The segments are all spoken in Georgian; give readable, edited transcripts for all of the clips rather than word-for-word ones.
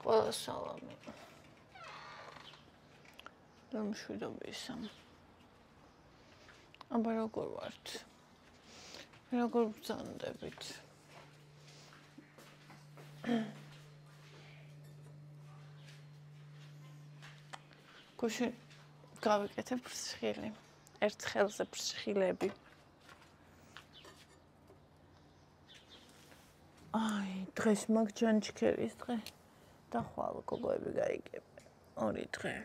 ყველა სალამი. და მშვიდობისა. აბა როგორ ვართ? როგორ ბრძანდებით? გუშინ გავიკეთე ფრსხილი. ერთ ხელზე ფრსხილები. აი, დღეს მაგ ჯანჩქერის დღე. და ხვალ გოგოები გაიგებენ. 2 დღე.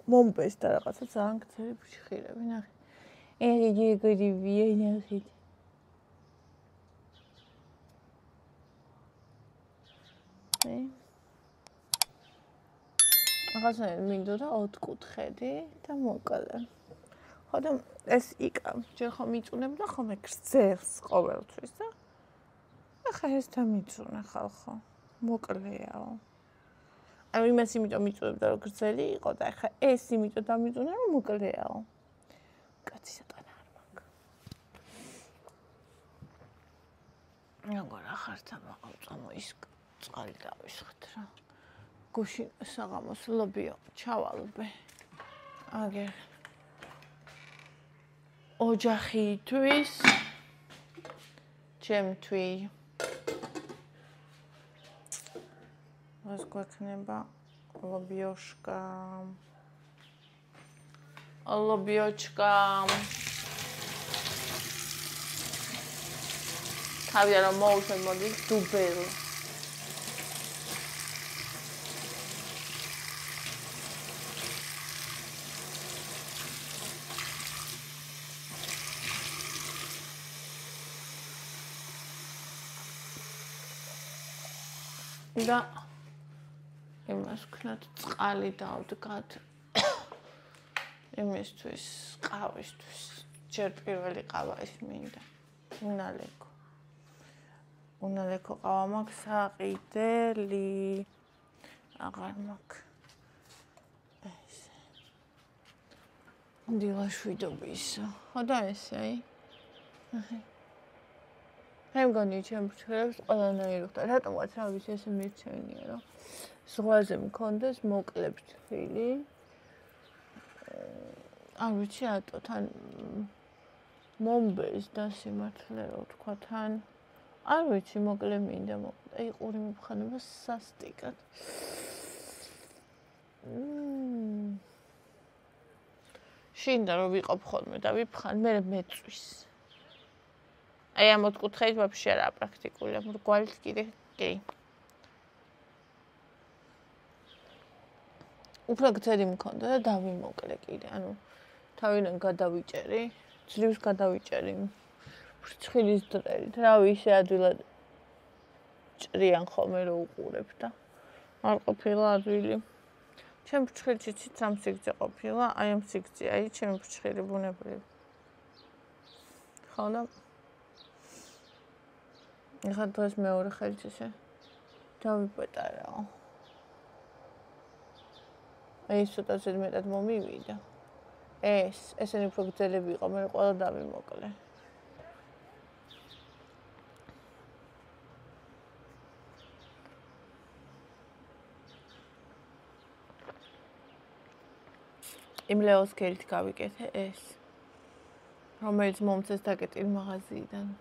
მომბეს და რაღაცა ძალიან გრძელი ფრსხილები, ნახე. ეგ გიგივია ნახეთ. რაღაცა მინდოდა 4 კუთხედი და მოკლე. ხო და ეს იკა, ჯერ ხომ მიწუნებდა ხოლმე გრძელს ყოველთვის და ახლა ეს დამიწუნა ხალხო. მოკლეაო. ანუ იმას იმიტომ მიწუნებდა რომ გრძელი იყო და ახლა ეს იმიტომ დამიწუნა რომ მოკლეაო. კაცი სატანა არ მაქვს. როგორ ახართ ამაყავ წამო ის წყალი დავისხთ რა. გუშინ საღამოს ლობიო ჩავალბე. აგერ ოჯახისთვის ჩემთვი მას გვექნება ლობიოშკა ლობიოჩკა თავი არა მოუსმენ მოდის დუბელი და იმას ვქნათ წყალი დავდგათ იმისთვის ყავისთვის ჯერ პირველი ყავა ის მინდა უნალეკო ყავა მაქვს საყიდელი აღარ მაქვს ესე დილაშვიდობისა ხო და ესე აი მე მგონი ჩემ ფრთებს ყველანაირი ხდა. რატომაც რა ვიცი ესე მირჩენია რომ ზღვაზე მქონდეს მოკლე ფრთილი. არ ვიცი რატო თან მომბეს და სიმართლე რო თქვა თან არ ვიცი მოკლე მინდა მოკლე. აი ყური მიფხანება სასტიკად. შინდა რომ ვიყავ ხოლმე და ვიფხან მე მეწვის. აი ამ 4 კუთხედით ვაფშე არა პრაქტიკულია. მრგვალით კიდე კი. უფრო გრძელი მქონდა და დავიმოკლე კიდე. ანუ თავიდან გადავიჭერი, ძლივს გადავიჭერი. ფრცხილის დრელით. რავი ისე ადვილად ჭრიან ხოლმე რო უყურებ და არ ყოფილა ადვილი. ჩემ ფრცხილში ციცამ სიგრძე ყოფილა, აი ამ სიგრძე, აი ჩემი ფრცხილი ბუნებრივი. ხო და ეხლა დღეს მეორე ხელით ესე დავიპეტარაო. ეს ცოტა ზედმეტად მომივიდა. ესენი უფრო გრძელები იყო, მე ყველა დავიმოკლე. იმ ლეოსკერით გავიკეთე ეს, რომელიც მომწეს დაკეტილ მაღაზიიდან.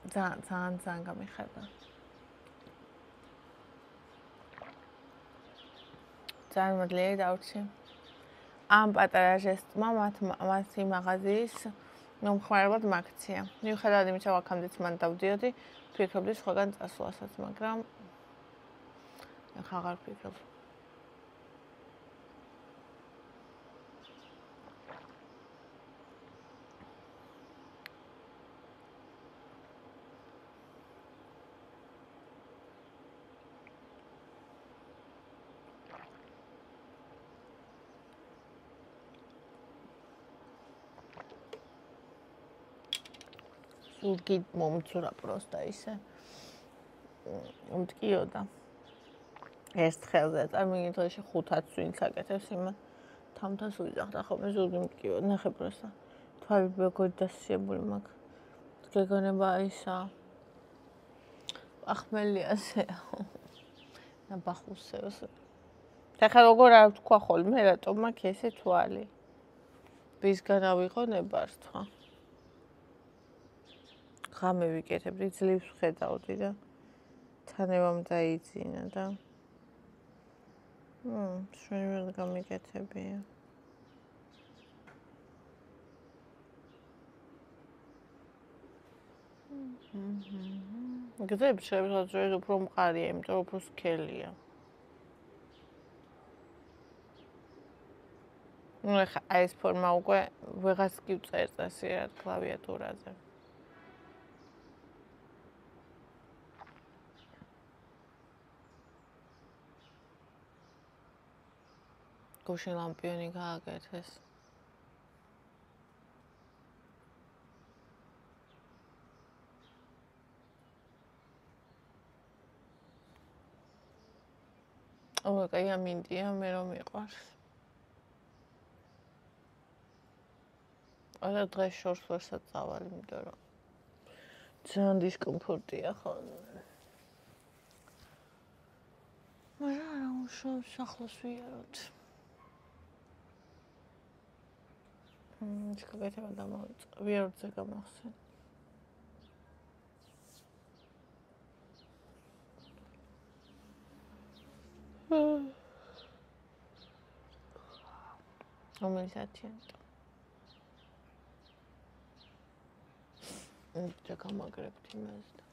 ძალიან გამიხარდა. ძალიან მადლიერი დავრჩი. ამ პატარა ჟესტმა მათი მაღაზიის მომხმარებლად მაქცია. მიუხედავად იმისა, რომ აქამდეც მან დავდიოდი, ფიქრობდი სხვაგან წასვლასაც, მაგრამ ახლა აღარ ფიქრობ. სულკი მომწურა პროსტა ისე. მткиოდა. ეს ხელზე წარმოგიდგენთ დღეში 5-ად ვინც აკეთებს იმას თამთას ვიძახდა ხოლმე ზურგი მткиოდა. ნახე პროსტა. თვალი როგორ დასიებული მაქვს. გეგონება ისა. ახმელიასე. ნაბახუსეოს. ახლა როგორ არ თქვა ხოლმე რატომ მაქვს ესე თვალი? ვისგან ავიღო ნებართვა. ღამე ვიკეთებდი, ძლივს ვხედავდი და თანევამ დაიძინა და შვენივრად გამიკეთებია. გზები შეიძლება უფრო მყარია, იმიტომ რომ უფრო სქელია. ახლა ეს ფორმა უკვე ვეღაც კი ვწერწესი რა კლავიატურაზე. გუშინ ლამპიონი გააკეთეს. კაი ამინდია მე რომ მიყვარს. არა დღეს შორს ვერ საწავალი, იმიტომ რომ ძალიან დისკომფორტია ხოლმე. მაგრამ არა უშავს ახლოს ვიაროთ. შეგეთება დამოვიწყე. ვიაროთზე გამახსენ. რომელი საათია? გამაგრებთ იმას და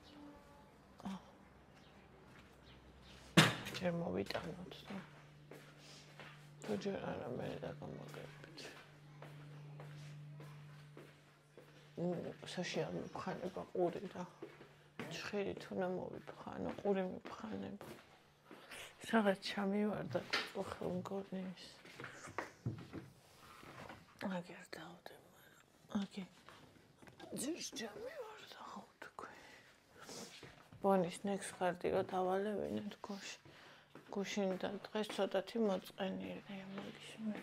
ჯერ მოვიტანოთ და თუ ჯერ არა მე დაგამაგრებთ. საშია მიფხანება ყური და ჭხირით უნდა მოვიფხანო, ყური მიფხანება. რაღაც ჩამივარ და ხელმგორნის. აგერ დავდე, აგე. ძირს ჩამივარ და ხავთქვი. ბონის ნექს ხარდიო დავალევინეთ გუშინ და დღეს ცოტათი მოწყენილია მაგის მე.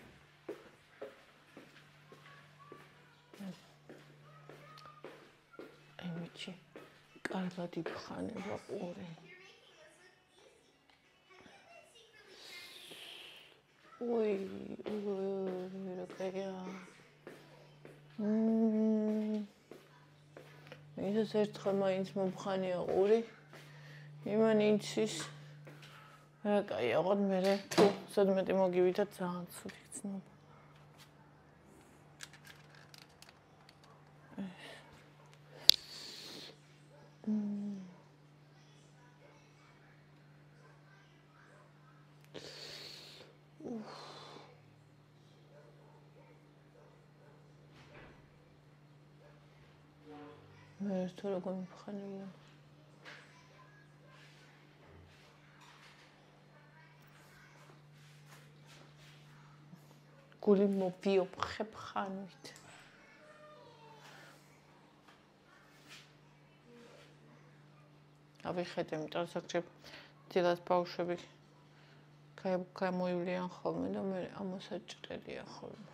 ემიჩი კარგად იფხანება ყური. Ui, როკეა. ეს ერთხელ მაინც მომხანია ყური. იმან იცის. რა კაი, აღარ მე თუ სადმეტი მოგივიდა ძალიან ცუდი გწნობა. მე თუ როგორ მიფხანია. გული მოვიოფხებ ხანვით. ავიხედე, იმიტომ საკჭებ დილას ბავშვები გამოივლიან ხოლმე და მე ამოსაჭრელია ხოლმე.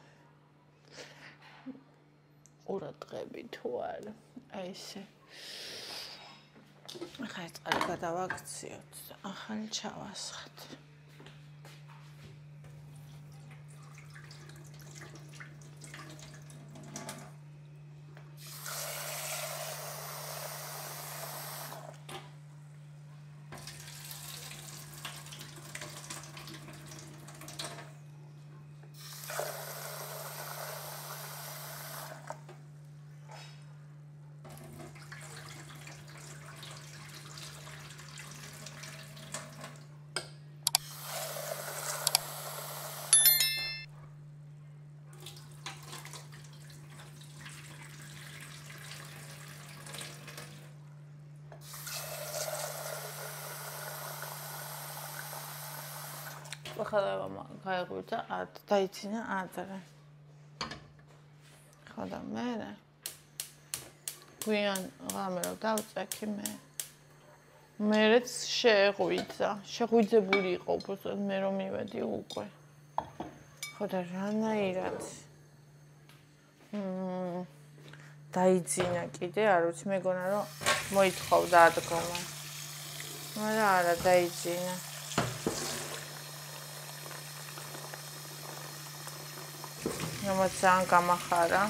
ყურადღები თუ არა. აი ესე. ახლა ეს წყალი გადავაქციოთ და ახალი ჩავასხეთ. ახლა გაიღვიძა დაიცინა ადრე. ხო და მე გვიან ღამე რომ დავწექი მერეც შეღვიძებული იყო უბრალოდ მე რომ მივედი უკვე. ხო და რანაირად დაიცინა კიდე, არ ვიცი, მეგონა რომ მოითხოვდა ადგომა. მაგრამ არა დაიცინა. რომელიც ძალიან გამახარა.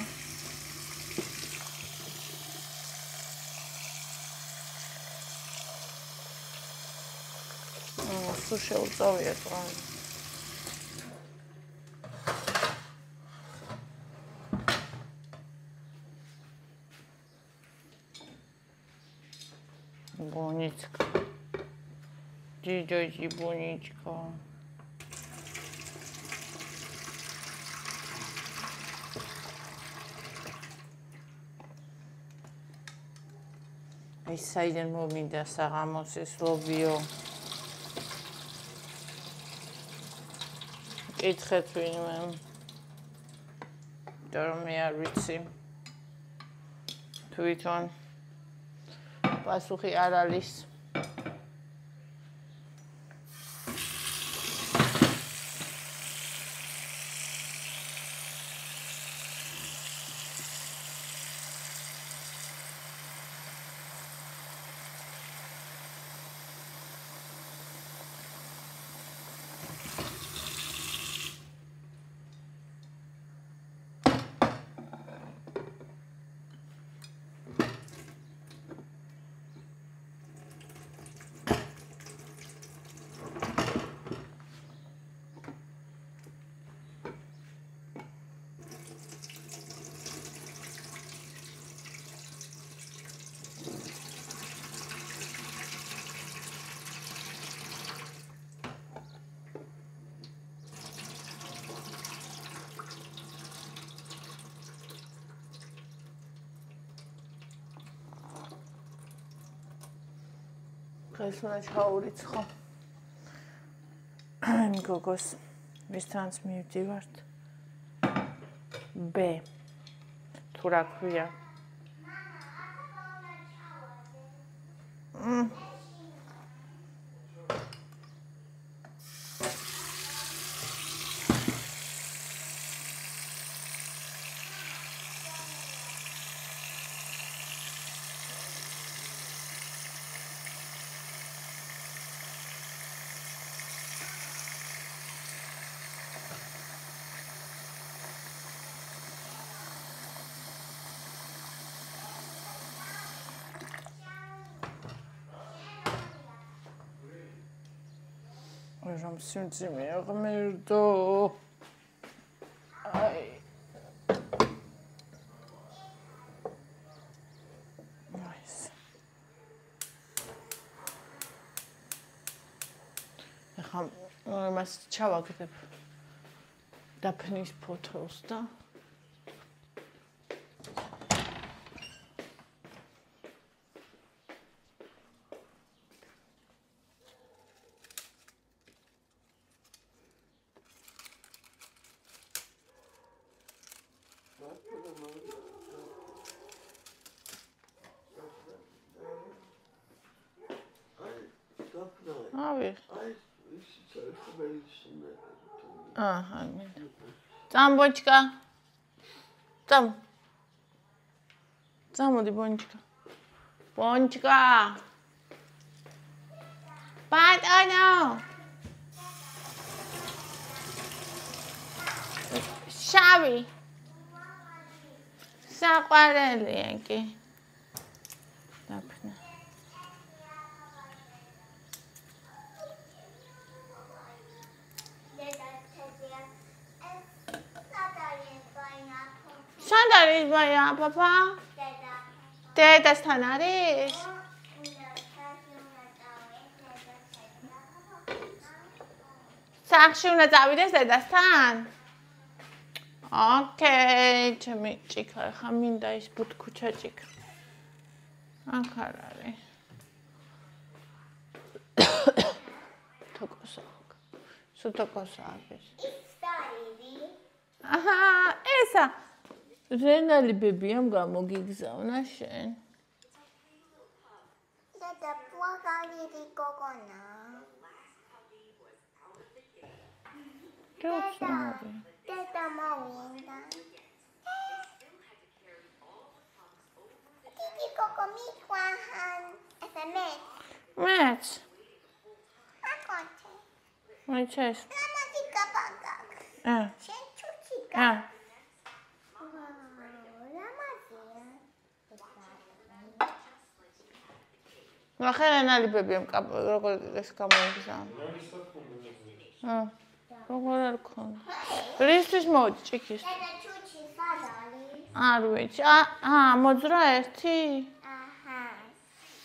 სულ შეუწოვია თვალი. Бонечка. Дидочки, Бонечка. Ай, საიდან მომიდა საღამოს ეს ლობიო. კითხეთ ვინმე. მე არ ვიცი. თვითონ პასუხი არ არის. ეს უნდა ჩაურიცხო. გოგოს ვისთანაც მივდივართ. ბ. თუ რა ქვია? რომ სიმძიმე აღმერდო. აი. ნაის. ახლა მას ჩავაგდებ დაფნის ფოთოლს და Там, бонечка. Там. Там, моди бонечка. Бонечка. Патано. Шави. საყვარელი კი. დაფნა. სად არის ბაია, პაპა? დედასთან არის? სახში უნდა წავიდეს დედასთან? ოკეი, ჩემი ჭიქა, ხა მინდა ის ბუთქუჩა ჭიქა. აქ არ არის. თოკოსაკ. სუთოკოსაკ ეს. აჰა, ესა. რენალი ბებიამ გამოგიგზავნა შენ. დედა პუაგალირი გოგონა. ჯოცნარი. დედა მოვიდა. დიდი გოგო მიყვაჰან. ესა მეც. აკონჩე. მეჩეს. ლამაზი კაბაგაკ. შენ ჩუჩიკა. ნახე რენალიბები როგორ ეს გამოიგზა. როგორ არ ქონდა. რისთვის მოვდი ჭიქის? და ჩუჩი სად არის? არ ვიცი. მოძრა ერთი? აჰა.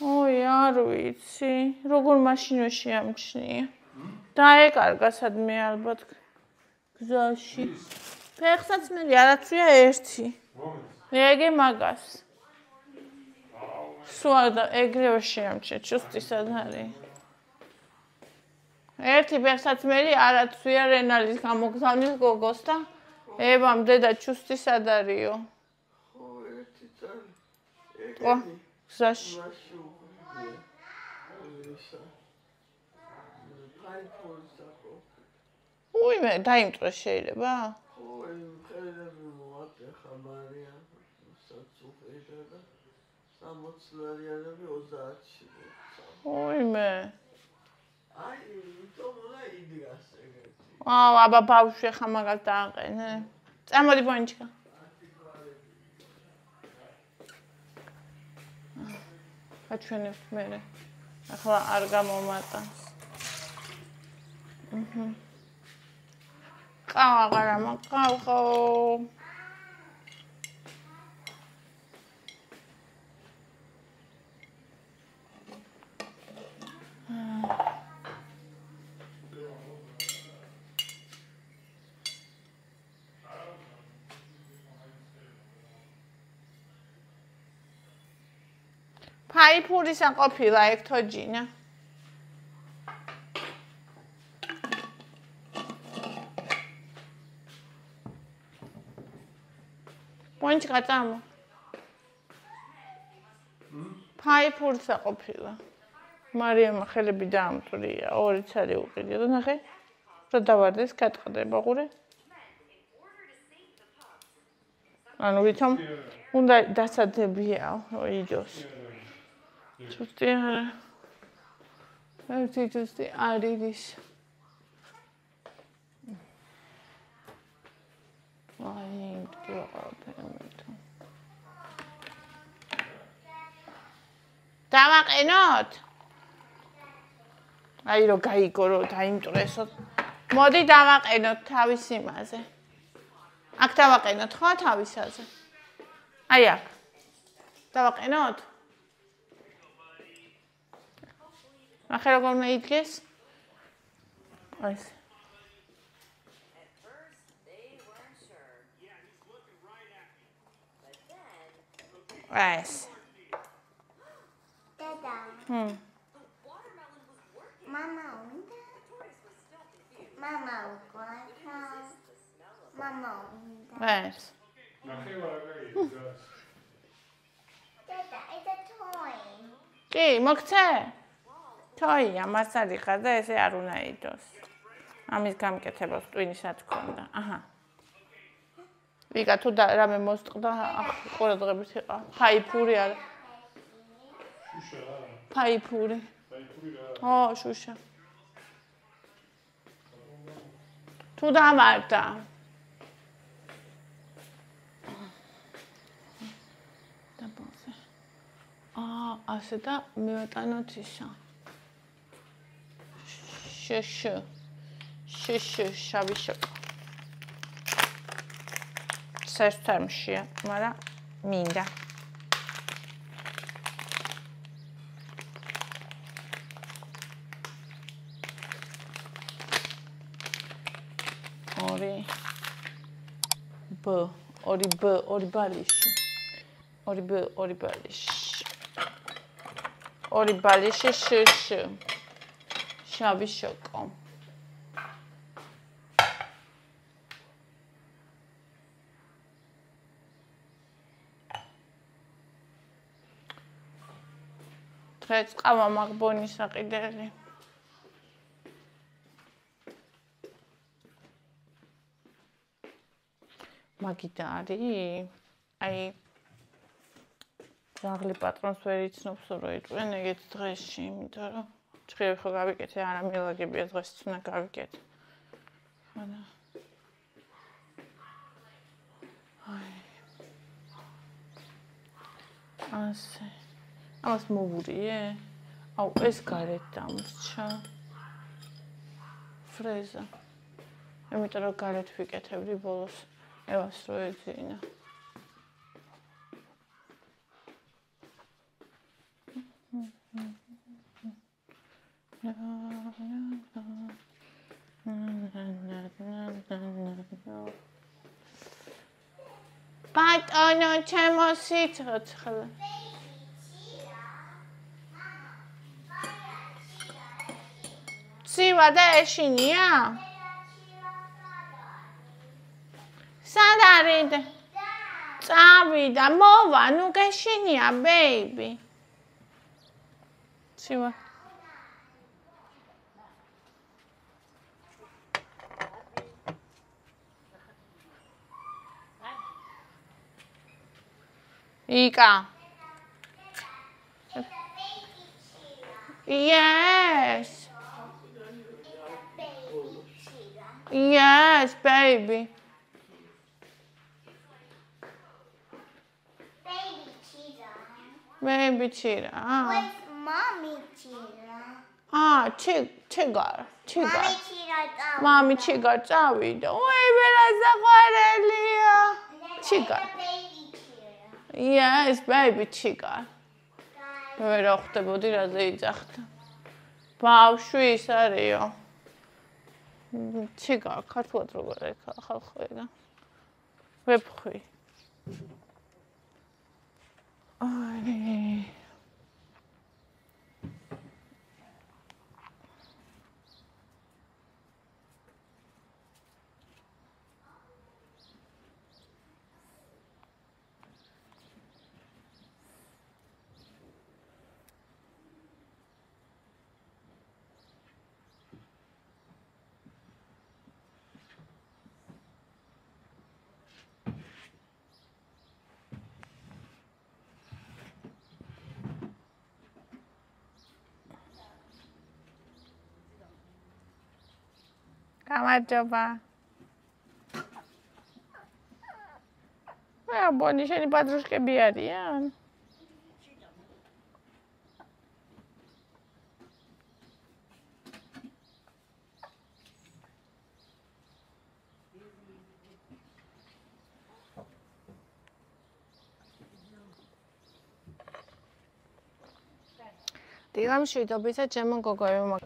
ოი, არ ვიცი. როგორ მაშინვე შეამჩნია. დაეკარგა სადმე ალბათ გზაში. ფეხსაც მე არაცვია ერთი. ეგე მაგას. სულ ეგრევე შეამჩნია, ჩუსტი სად არის? ერთი ფეხსაც მე არაცვია რენალის გამოგზავნის გოგოს და ევამ დედა ჩუსტი სად არისო? ხო, ერთი წელი. ეგ გზაში. უი მე დაიმტვრე შეიძლება? ხო, ხელები მოატე ხამარია, საწუხედა და 60 ლარიანები 30-ში მოცა. უი მე. აი, თუმცა იდგას ეგეთი. აბა ბავშვი ხა მაგას დააყენე. წამოდი ბონჩიკა. აჩვენებ მე. ახლა არ გამომატანს. აღარა მყავყო. ფაიფურისა ყოფილა ეგ თოჯინა. ბონჩიკა წამო. ფაიფურისა ყოფილა. მარიამა ხელები დაამტვრია, ორი ცალი უყიდია და ნახე. რა დავარდეს, გატყდება ყურე. ანუ ვითომ უნდა დასადებია, რომ იდოს. ჩუსტი არა. ერთი ჩუსტი არ იდის. აი, მტკიაყავთ. დავაყენოთ? აი რომ გაიგო რომ დაიმტვრესოთ. მოდი დავაყენოთ თავის იმაზე. აქ დავაყენოთ ხო თავისაზე? აი აქ. დავაყენოთ? ახლა როგორ მეიდგეს? აი ეს. ეს. დედა. მამა უნდა? მამა უკრა. მამა უნდა. ეს. დედა, it's a toy. კი, მოგცე? თოია, მას არ იხარ და ესე არ უნდა იდოს. ამის გამკეთებას ტვინისაც ქონდა. აჰა. ვიგა თუ რამე მოსწყდა, ყურადღებით იყავ. ფაიფური არა. შუშა რა? ფაიფური. ფაიფური რა? ო, შუშა. თუ დამართა. დაბოლზე. ასე და მივატანოთ ისა. შშ შავი შოკო. სერტემშია, მაგრამ მინდა. ორი ბალიში. ორი ბალიში. ორი ბალიში შშ. შავი შოკო. დღეს ყავა მაგბონის საყიდელი. მაგიდა არის? აი ძაღლი პატრონს ვერ იცნობს რომ იტყვენ ეგეთ დღეში, იმიტომ რომ ჭრიები ხო გავიკეთე, არა მილაგებია დღეს უნდა გავიკეთე. ხანა. აი. ასე. ამას მოვურიე? აუ, ეს გარეთ დამრჩა. ფრეზა. იმიტომ რომ გარეთ ვიკეთებდი ბოლოს. ევას რო ეძინა. ბატონო, ჩემო სიცოცხლე. ცივა და ეშინია? სად არის? წავიდა, მოვა, ნუ გეშინია, ბეიბი. ცივა. იკა. Yes. Yes, baby. Baby Chira. Where's mommy Chira? Chigar. Mommy Chira. Mommy Chigar წავიდა. ой, ვერასაყარელია. Chigar. Baby Chira. Yes, baby Chigar. ვერ ხვდებოდი რაზე იძახდა. ბავშვი ის არისო. Chigar, ქართულად როგორ ხალხი და ვეფხვი. აი. გამარჯობა. ბონი, შენი პადრუშკები არიან? დილამ შვიდობისა ჩემო გოგოებო.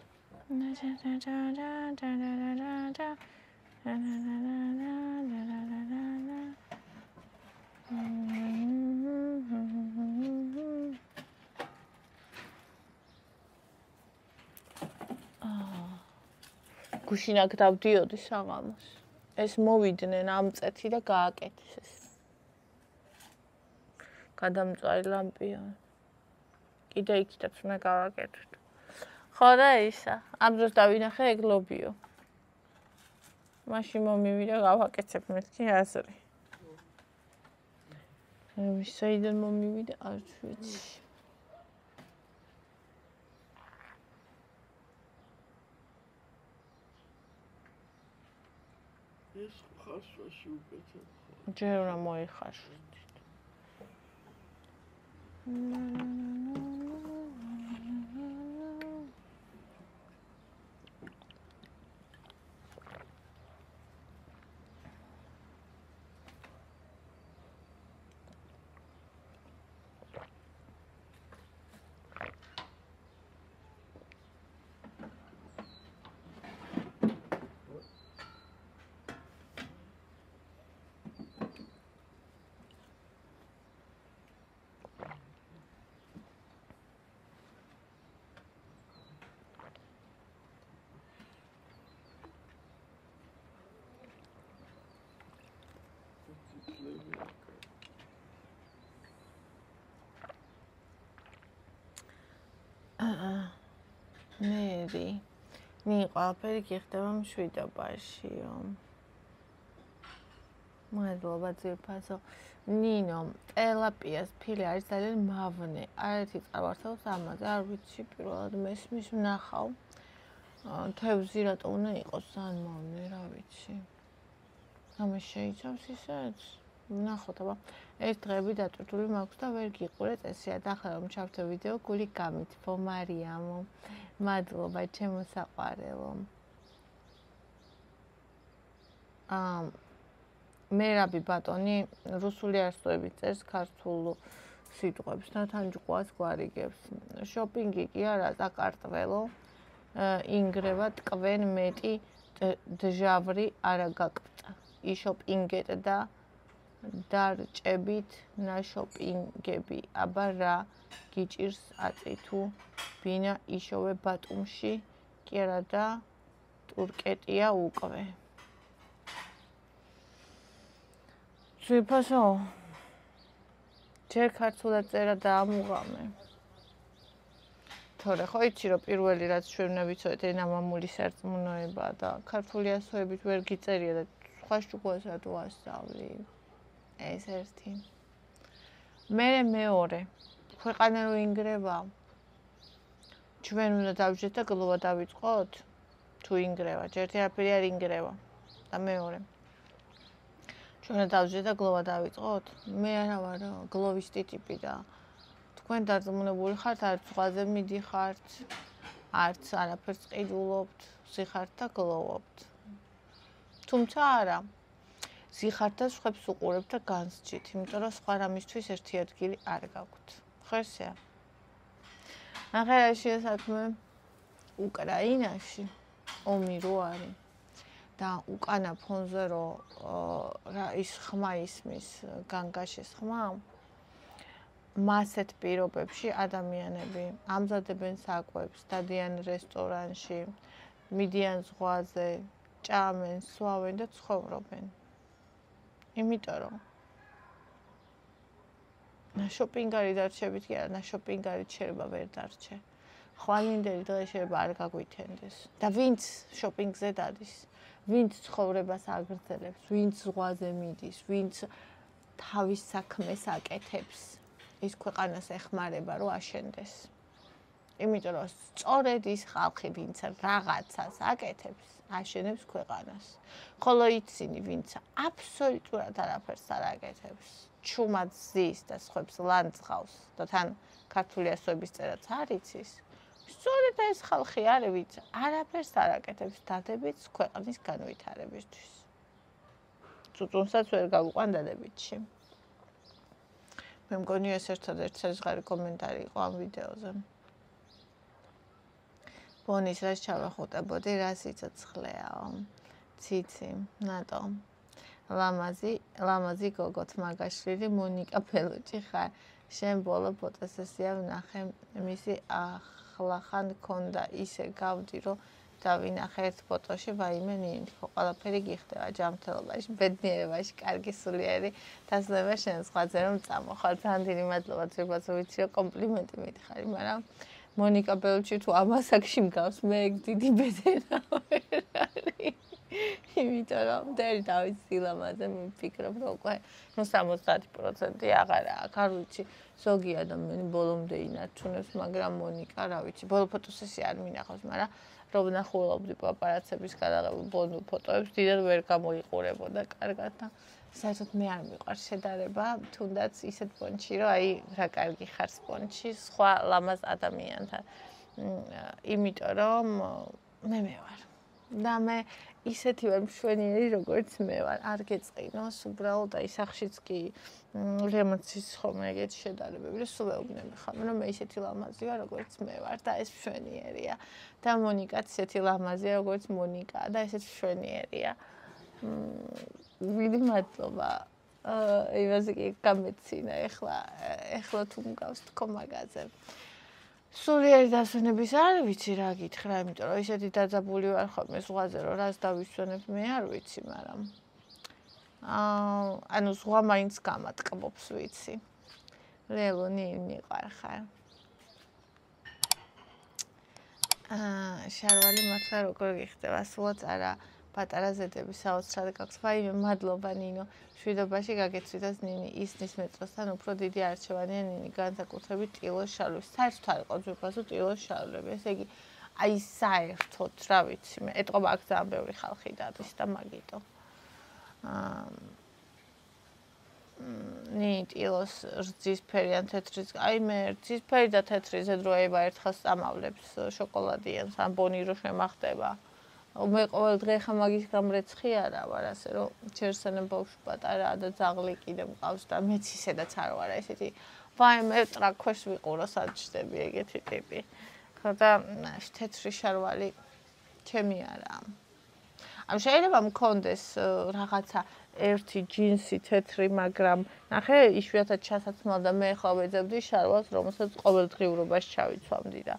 გუშინაკ დავდიოდი საღამოს. ეს მოვიდნენ ამწეთი და გააკეთეს ეს. გადამწვარი ლამპია. კიდე იქითაც უნდა გავაკეთოთ. ხო და ისა, ამ დროს დავინახე ეგ ლობიო. მაშინ მომივიდა გავაკეთებ მეთქი აზრი. საიდან მომივიდა არ ვიცი. ეს ხარშვაში უკეთებ. ჯერ უნდა მოიხარშოთ. მერი ყველაფერი გიხდება მშვიდობაშიო. მადლობა ძირფასო. ნინო, ტელაპიას ფილე არის ძალიან მავნე. არაერთი წავართავს ამაზე, არ ვიცი პირველად მესმის ვნახავ. თევზი რატო უნდა იყოს ძალიან მავნე, რა ვიცი. ამას შეიცავს ისაც? ნახოთ, აბა. ეს დღეები დატვირთული მაქვს და ვერ გიყურეთ ესეა და ახლა რომ ჩავთო ვიდეო გული გამითფო მარიამო. მადლობა ჩემო საყვარელო. მერაბი ბატონი რუსული არსოებით წერს ქართულ სიტყვებს და თან ჯყვას გვარიგებს. შოპინგი კი არა, საკარტველო. ინგრევა ტკვენ მეტი დჟავრი არა გაკბწა. იშოპინგეთ და დარჭებით ნაშოპინგები. აბა რა გიჭირს აწი თუ ბინა იშოვე ბატუმში კი არა და ტურკეტია უკვე. ძვირფასო ჯერ ქართულად წერა და ამუღამე. თორე ხო იცი რომ პირველი რაც ჩვენ ვიცოდეთ ენა მამული სარწმუნოება და ქართული ასოებით ვერ გიწერია და სხვა შუქოს რატო ასწავლი. ეს ერთი. მეორე. ქვეყანა რო ინგრევა. ჩვენ უნდა დავჯდეთ და გლოვა დავიწყოთ თუ ინგრევა. ჯერთი არაფერი არ ინგრევა. და მეორე. ჩვენ უნდა დავჯდეთ და გლოვა დავიწყოთ. მე არა ვარ გლოვისტი ტიპი და თქვენ დარწმუნებული ხართ არც ზღვაზე მიდიხართ, არც არაფერს ყიდულობთ, სიხართ და გლოვობთ. თუმცა არა. სიხართ და სხვებს უყურებთ და განსჯით, იმიტომ რომ სხვა რამისთვის ერთი ადგილი არ გაქვთ. ხო ესეა? ახლა რაშია საქმე? უკრაინაში ომი რო არის და უკანა ფონზე რო ის ხმა ისმის განგაშის ხმა მასეთ პირობებში ადამიანები ამზადებენ საკვებს, დადიან რესტორანში, მიდიან ზღვაზე, ჭამენ, სვავენ და ცხოვრობენ. იმიტომ რომ შოპინგარი დარჩებით კი არა, შოპინგარი შეიძლება ვერ დარჩე. ხვალინდელი დღე შეიძლება არ გაგვითენდეს. და ვინც შოპინგზე დადის, ვინც ცხოვრებას აგრძელებს, ვინც ზღვაზე მიდის, ვინც თავის საქმეს აკეთებს, ის ქვეყანას ეხმარება რომ აშენდეს. იმიტომ რომ სწორედ ის ხალხი, ვინც რაღაცას აკეთებს, აშენებს ქვეყანას. ხოლო იცინი, ვინც აბსოლუტურად არაფერს არ აკეთებს, ჩუმად ზის და სხვებს ლანძღავს და თან ქართული ასოების წერაც არ იცის. სწორედ ეს ხალხი არის, ვინც არაფერს არ აკეთებს დადებით ქვეყნის განვითარებისთვის. წუწუნსაც ვერ გავუყვან დადებითში. მე მგონი ეს ერთადერთი საზღარი კომენტარი იყო ამ ვიდეოზე. ბონის რაც ჩავახუტებოდი, რა სიცოცხლეაო. ციცი, ნატო. ლამაზი გოგოთ მაგაშვილი მონიკა ფელუჭი ხარ. შენ ბოლო ფოტოსესია ვნახე, მისი ახლახან ქონდა ისე გავდი, რომ დავინახე ერთ ფოტოში ვაიმე ნინი. ხო, ყველაფერი გიხდება ჯანმრთელობაში, ბედნიერებაში, კარგი სულიერი დასწრება შენ სხვაზე რომ წამოხარ. ძალიან დიდი მადლობა ძვირფასო, ვიცი რომ კომპლიმენტი მითხარი, მაგრამ მონიკა ბელუჩი თუ ამ ასაკში მგავს, მე ეგ დიდი ბედენა ვერ არის. იმიტომ რომ დერი დავით სილამაზე მიფიქრობ რომ უკვე 70% აღარა აქ არ ვიცი ზოგი ადამიანი ბოლომდე ინარჩუნებს, მაგრამ მონიკა რა ვიცი, ბოლო ფოტოსესია არ მინახავს, მაგრამ რომ ნახულობდი პაპარაცების გადაღებულ ბოლო ფოტოებს, დიდად ვერ გამოიყურებოდა კარგად და საერთოდ მე არ მიყვარს შედარება, თუნდაც ისეთ პონჩი, რომ აი რა კარგი ხარ სპონჩი სხვა ლამაზ ადამიანთან. იმიტომ რომ მე ვარ. და მე ისეთი ვარ მშვენიერი, როგორც მე ვარ. არ გეწყინოს უბრალოდ აი სახშიც კი რემოცის ხომ ეგეთი შედარებები, რომ სულ ეუბნები ხომ, რომ მე ისეთი ლამაზი ვარ, როგორც მე ვარ და ეს მშვენიერია. და მონიკაც ისეთი ლამაზია, როგორც მონიკა და ესეც მშვენიერია. დიდი მადლობა. იმაზე კი გამეცინა ეხლა თუ მგავს თქო მაგაზე. სულიერი დასვენების არ ვიცი რა გითხრა, იმიტომ რომ ისეთი დაძაბული ვარ ხოლმე ზღვაზე, რომ რას დავისვენებ მე არ ვიცი, მაგრამ ანუ ზღვა მაინც გამატკბობს, ვიცი. ლელონი მიყვარხარ. შარვალი მართლა როგორ გიხდება, სულაც არა პატარა ზედები საოცრად გაქვს. ვაიმე, მადლობა ნინო. შვიდობაში გაგეცვიდას ნინი. ისნის მეტროსთან უფრო დიდი არჩევანია ნინი, განსაკუთრებით ტილოს შარლები. საერთოდ არ იყო ძვირფასო ტილოს შარლები. ესე იგი, აი საერთოდ, რა ვიცი, მე ეტყობა აქ ძალიან ბევრი ხალხი დადის და მაგიტო. ტილოს რძისფერი ან თეთრის, აი მე რძისფერი და თეთრი ზედროება ერთხელ სწამავლებს შოკოლადიანს, ან ბონირო შემახდება. მე ყოველ დღე ხა მაგის გამრეცხი არა ვარ, ასე რომ ჯერსანა ბავშვი პატარაა და ძაღლი კიდე მყავს და მეც ისედაც არ ვარ ესეთი. ვაი მე ტრაქქვეშ ვიყურო საჭდები ეგეთი ტიპი. ხო და თეთრი შარვალი ჩემი არაა. ამ შეიძლება მქონდეს რაღაცა ერთი ჯინსი თეთრი, მაგრამ ნახე იშვიათად ჩასაცმალ და მე ხო ვეძებდი შარვალს, რომელსაც ყოველდღიურობაში ჩავიცვამდი და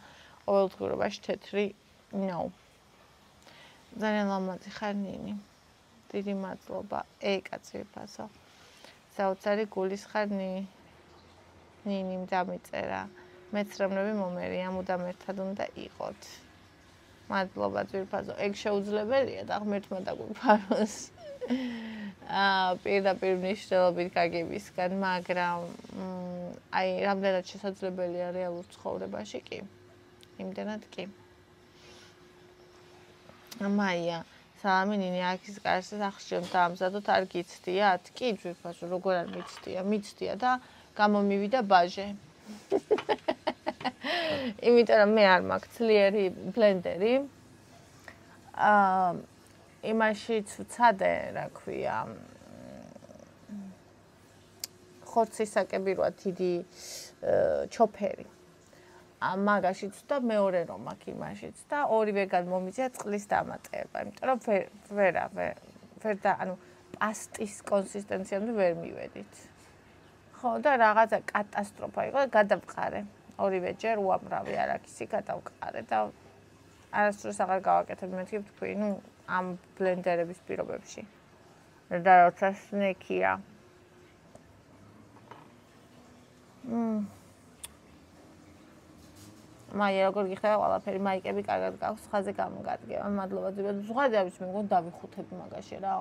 ყოველდღიურობაში თეთრი no. ძალიან ლამაზი ხარ ნინი. დიდი მადლობა. კაცი ვიფასო. საოცარი გულის ხარ ნინი დამიწერა. მეც რამნები მომერი ამუდამ ერთად უნდა იყოთ. მადლობა ძვირფასო. ეგ შეუძლებელია და ღმერთმა დაგვიფაროს. პირდაპირ მნიშვნელობით გაგებისგან, მაგრამ აი რამდენად შესაძლებელია რეალურ ცხოვრებაში კი. იმდენად კი. მაია, სალამი ნინი, აქის კარს სახში დაამზადოთ, არ გიცდიათ? კი, ძვირფასო, როგორ არ მიცდია? მიცდია და გამომივიდა ბაჟე. იმიტომ რომ მე არ მაქვს ძლიერი ბლენდერი. იმაშიც ვცადე, რა ქვია, ხორცისაკები როა დიდი ჩოფერი. მაგაშიც და მეორე რომ აქ იმაშიც და ორივეგან მომიწია წყლის დამატება, იმიტომ რომ ვერ და ანუ პასტის კონსისტენციამდე ვერ მივედით. ხო და რაღაცა კატასტროფა იყო, გადავყარე. ორივე ჯერ უამრავი არაქისი გადავყარე და არასდროს აღარ გავაკეთებ მეთქი თქვი, ამ ბლენდერების პირობებში. და როცა სნეკია. მაია როგორ გიხდება ყველაფერი, მაიკები კარგად გაქვს, ხაზე გამოგადგება. მადლობა ძებად. ზღარი არის მე მგონი დავიხუთები მაგაში რა.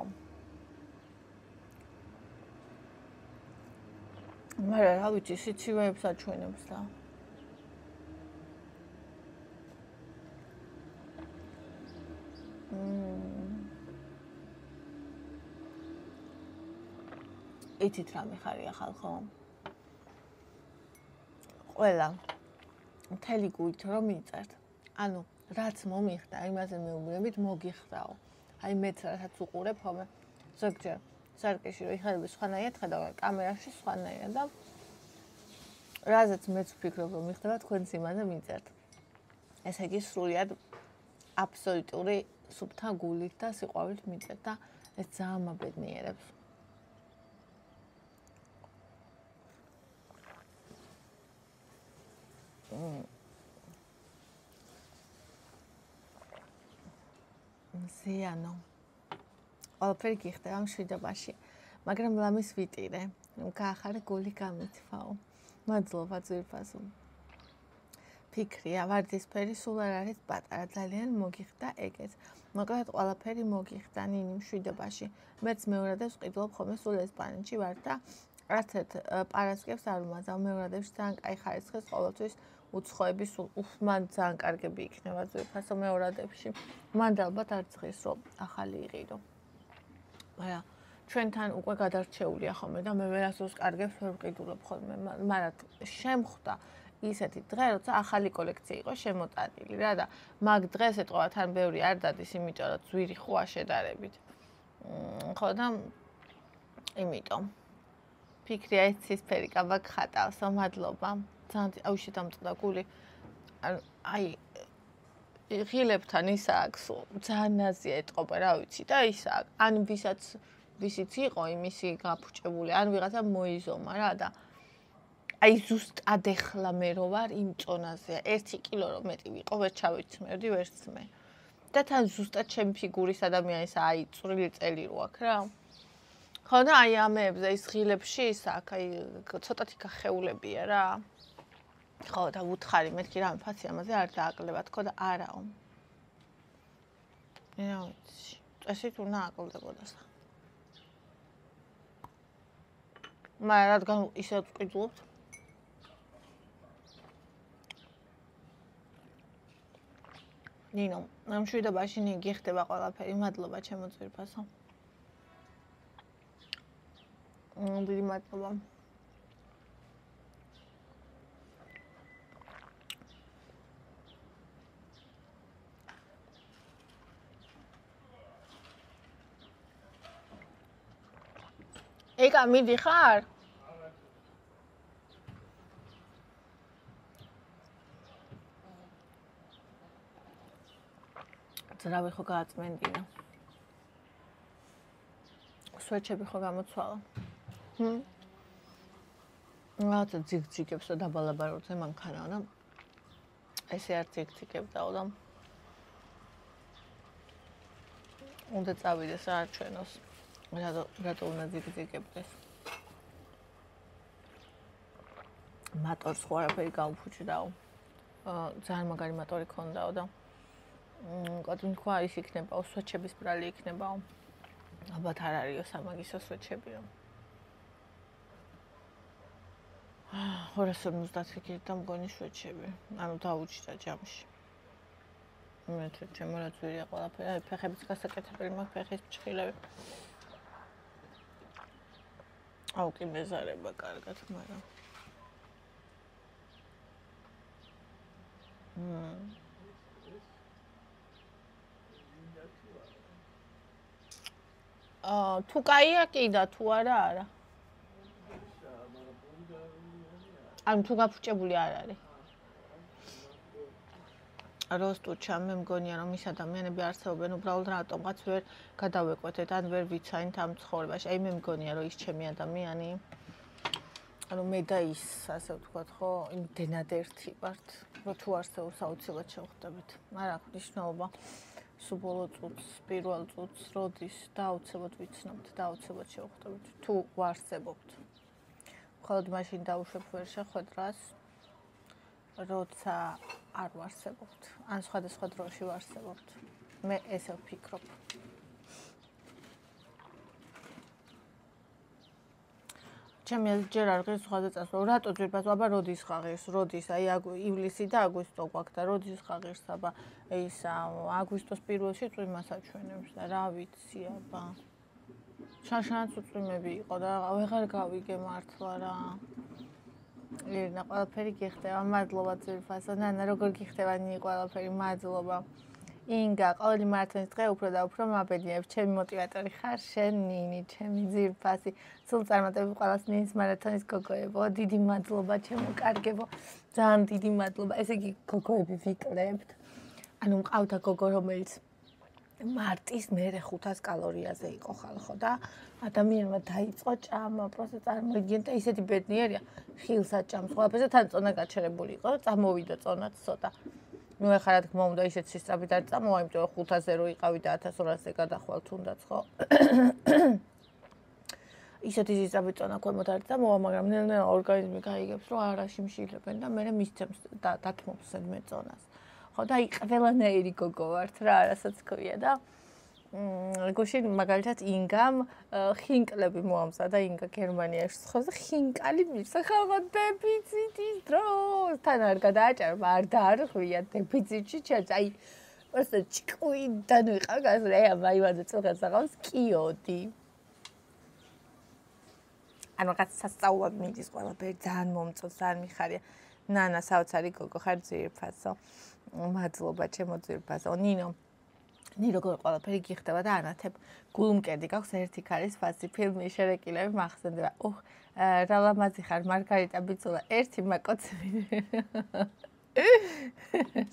მე რა ვიცი, სიცივეებს აჩვენებს და. იცით რა მიხარია ხალხო? ყველა მთელი გულით რომ მიწერთ. ანუ რაც მომიხდა, იმაზე მეუბნებით მოგიხდაო. აი მეც რასაც უყურებ ხოლმე ზოგჯერ სარკეში რომ იხარები სხვანაირად ხედავ, კამერაში სხვანაირად და რაზეც მეც ვფიქრობ რომ მიხდება თქვენს იმაზე მიწერთ. ესე იგი სრულიად აბსოლუტური სუფთა გულით და სიყვარულით მიწერთ და ეს ძალიან მაბედნიერებს. ზიანო. ყველაფერი გიხდება მშვიდობაში, მაგრამ ლამის ვიტირე. გაახარე გული გამითვაო. მადლობა ძვირფასო. ფიქრია, ვარდისფერი სულ არ არის პატარა, ძალიან მოგიხდა ეგეც. მოკლედ ყველაფერი მოგიხდა ნინი მშვიდობაში. მეც მეორადებს ვყიდულობ ხოლმე სულ ესპანეთში ვარ და არც ერთ პარასკევს არ ვუმაზავ. მეორადებში ძალიან კაი ხარისხის ყოველთვის უცხოები სულ მან ძალიან კარგები იქნება ძვირფასო მეორადებში. მან ალბათ არ ცხრის რომ ახალი იყიდო. მაგრამ ჩვენთან უკვე გადარჩეულია ხოლმე და მე ვერასდროს კარგებს ვერ ვყიდულობ ხოლმე, მაგრამ შემხვდა ისეთი დღე, როცა ახალი კოლექცია იყო შემოტანილი რა და მაგ დღეს ეთყობა თან ბევრი არ დადის, იმიტომ რომ ძვირი ხოა შედარებით. ხო და იმიტომ ფიქრია ეს ცისფერი კაბა გხატავსო, მადლობა. ძალიან აუში დამწყდა გული. აი ღილებთან ისა აქვს, ძალიან ნაზია ეთყობა, რა ვიცი და ისა ან ვისიც იყო იმისი გაფუჭებული, ან ვიღაცა მოიზომა რა და აი ზუსტად ეხლა მე რო ვარ იმ წონაზეა 1 კილო რომ მეტი ვიყო ვერ ჩავიცმევდი ვერც მე და თან ზუსტად ჩემი ფიგურის ადამიანის აი წვრილი წელი რო აქვს რა ხო და აი ამებზე ის ღილებში ის აქ აი ცოტათი გახეულებია რა ხო და უთხარი მეთქი რა ფაცი ამაზე არ დააკლებათ ხო და არაო რა ვიცი წესით უნდა აკლდებოდას მაგრამ რადგან ისე ვყიდულობთ ნინო, ამ შვიდობაში გიხდება ყველაფერი, მადლობა ჩემო ძვირფასო. დიდი მადლობა. ეკა მიდიხარ? ძრავი ხო გააწმენდინა. სვეჩები ხო გამოცვალა. რაღაცა ძიგძიგებსო დაბალაბაროზე მანქანაა და ესე არ ძიგძიგებდაო და უნდა წავიდეს რა ჩვენოს. რატო უნდა ძიგძიგებდეს? მატორს ხო არაფერი გაუფუჭდაო. ძალიან მაგარი მატორი ქონდაო და კოტინ თქვა ის იქნებაო, სვეჩების ბრალი იქნებაო. ალბათ არ არისო სამაგისო სვეჩებიო. 250 ლიტრი მგონი სვეჩები. ანუ დაუჭირა ჯამში. მე ჩემო რა ძვირია ყველაფერი. აი ფეხებიც გასაკეთებელი მაქვს, ფეხის ფჭხილები. აუ კი მეზარება კარგად, მაგრამ თუ კაია კიდა თუ არა. ანუ თუ გაფუჭებული არ არის. როსტუჩა მე მგონია რომ ის ადამიანები არსებობენ უბრალოდ რატომღაც ვერ გადავეკვეთეთ ან ვერ ვიცაინთ ამ ცხოვრებაში. აი მე მგონია რომ ის ჩემი ადამიანი ანუ მე და ის ასე ვთქვათ ხო იმდენად ერთი ვართ რომ თუ არსებობს აუცილებლად შევხვდებით. არ აქვს მნიშვნელობა სულ ბოლო წუთს, პირველ წუთს, როდის და აუცილებლად ვიცნობთ და აუცილებლად შევხვდებით. თუ ვარსებობთ. მხოლოდ მაშინ დავუშვებ ვერ შეხვედრას, როცა არ ვარსებობთ. ან სხვადასხვა დროში ვარსებობთ. მე ესე ვფიქრობ. ჩემი ჯერ არ ღირს სხვაზე წასვლა. რატო ძვირფას აბა როდის ხაღირს? როდის? აი ივლისი და აგვისტო გვაქვს და როდის ხაღირს აბა ის აგვისტოს პირველში წვიმას აჩვენებს და რა ვიცი აბა. შაშანაც უწვიმები იყო და ვეღარ გავიგე მართლა რა. ირნა ყველაფერი გიხდება. მადლობა ძვირფასო. ნანა როგორ გიხდება ნი ყველაფერი? მადლობა. ინგა ყოველი მართვნის დღე უფრო და უფრო მაბედნიებ. ჩემი მოტივატორი ხარ შენ ნინი, ჩემი ძვირფასი. სულ წარმატებით ყველას ნის მარათონის გოგოებო. დიდი მადლობა ჩემო კარგებო. ძალიან დიდი მადლობა. ესე იგი გოგოები ვიკლებთ. ანუ მყავდა გოგო რომელიც მარტის მერე 500 კალორიაზე იყო ხალხო და ადამიანმა დაიწყო ჭამა, პროსტა წარმოგიდგენთ და ისეთი ბედნიერია, ხილს აჭამს ყველაფერზე თან წონა გაჩერებული იყო და წამოვიდა წონაც ცოტა. ნუ ეხლა რა თქმა უნდა ისეთ სისწრაფით არ წამოვა, იმიტომ რომ 500-ზე რო იყავი და 1200-ზე გადახვალ თუნდაც ხო. ისეთი სისწრაფით წონა ქვემოთ არ წამოვა, მაგრამ ნელ-ნელა ორგანიზმი გაიგებს, რომ არაში მშილებენ და მერე მისცემს და დათმობს მე წონას. ხო და აი ყველანაირი გოგო ვართ რა, რასაც ქვია და გუშინ მაგალითად ინგამ ხინკლები მოამზადა ინგა გერმანიაში ცხოვრობს და ხინკალი მისცა ხალხო დეფიციტის დროს თან არ გადააჭარბა არ დაარღვია დეფიციტში ჩემს აი просто ჭკვიდან ვიყავ გასული აი მაივანზე წელს აღავს კიოდი ანუ რაღაც სასწაულად მიდის ყველაფერი ძალიან მომწონს ძალიან მიხარია ნანა საოცარი გოგო ხარ ძვირფასო მადლობა ჩემო ძვირფასო ნი როგორ ყველაფერი გიხდება და ანათებ გულმკერდი გაქვს ერთი ქალის ფასი ფილმი შერეკილები მახსენდება რა ლამაზი ხარ მარგარიტა ბიცოლა ერთი მაკოცები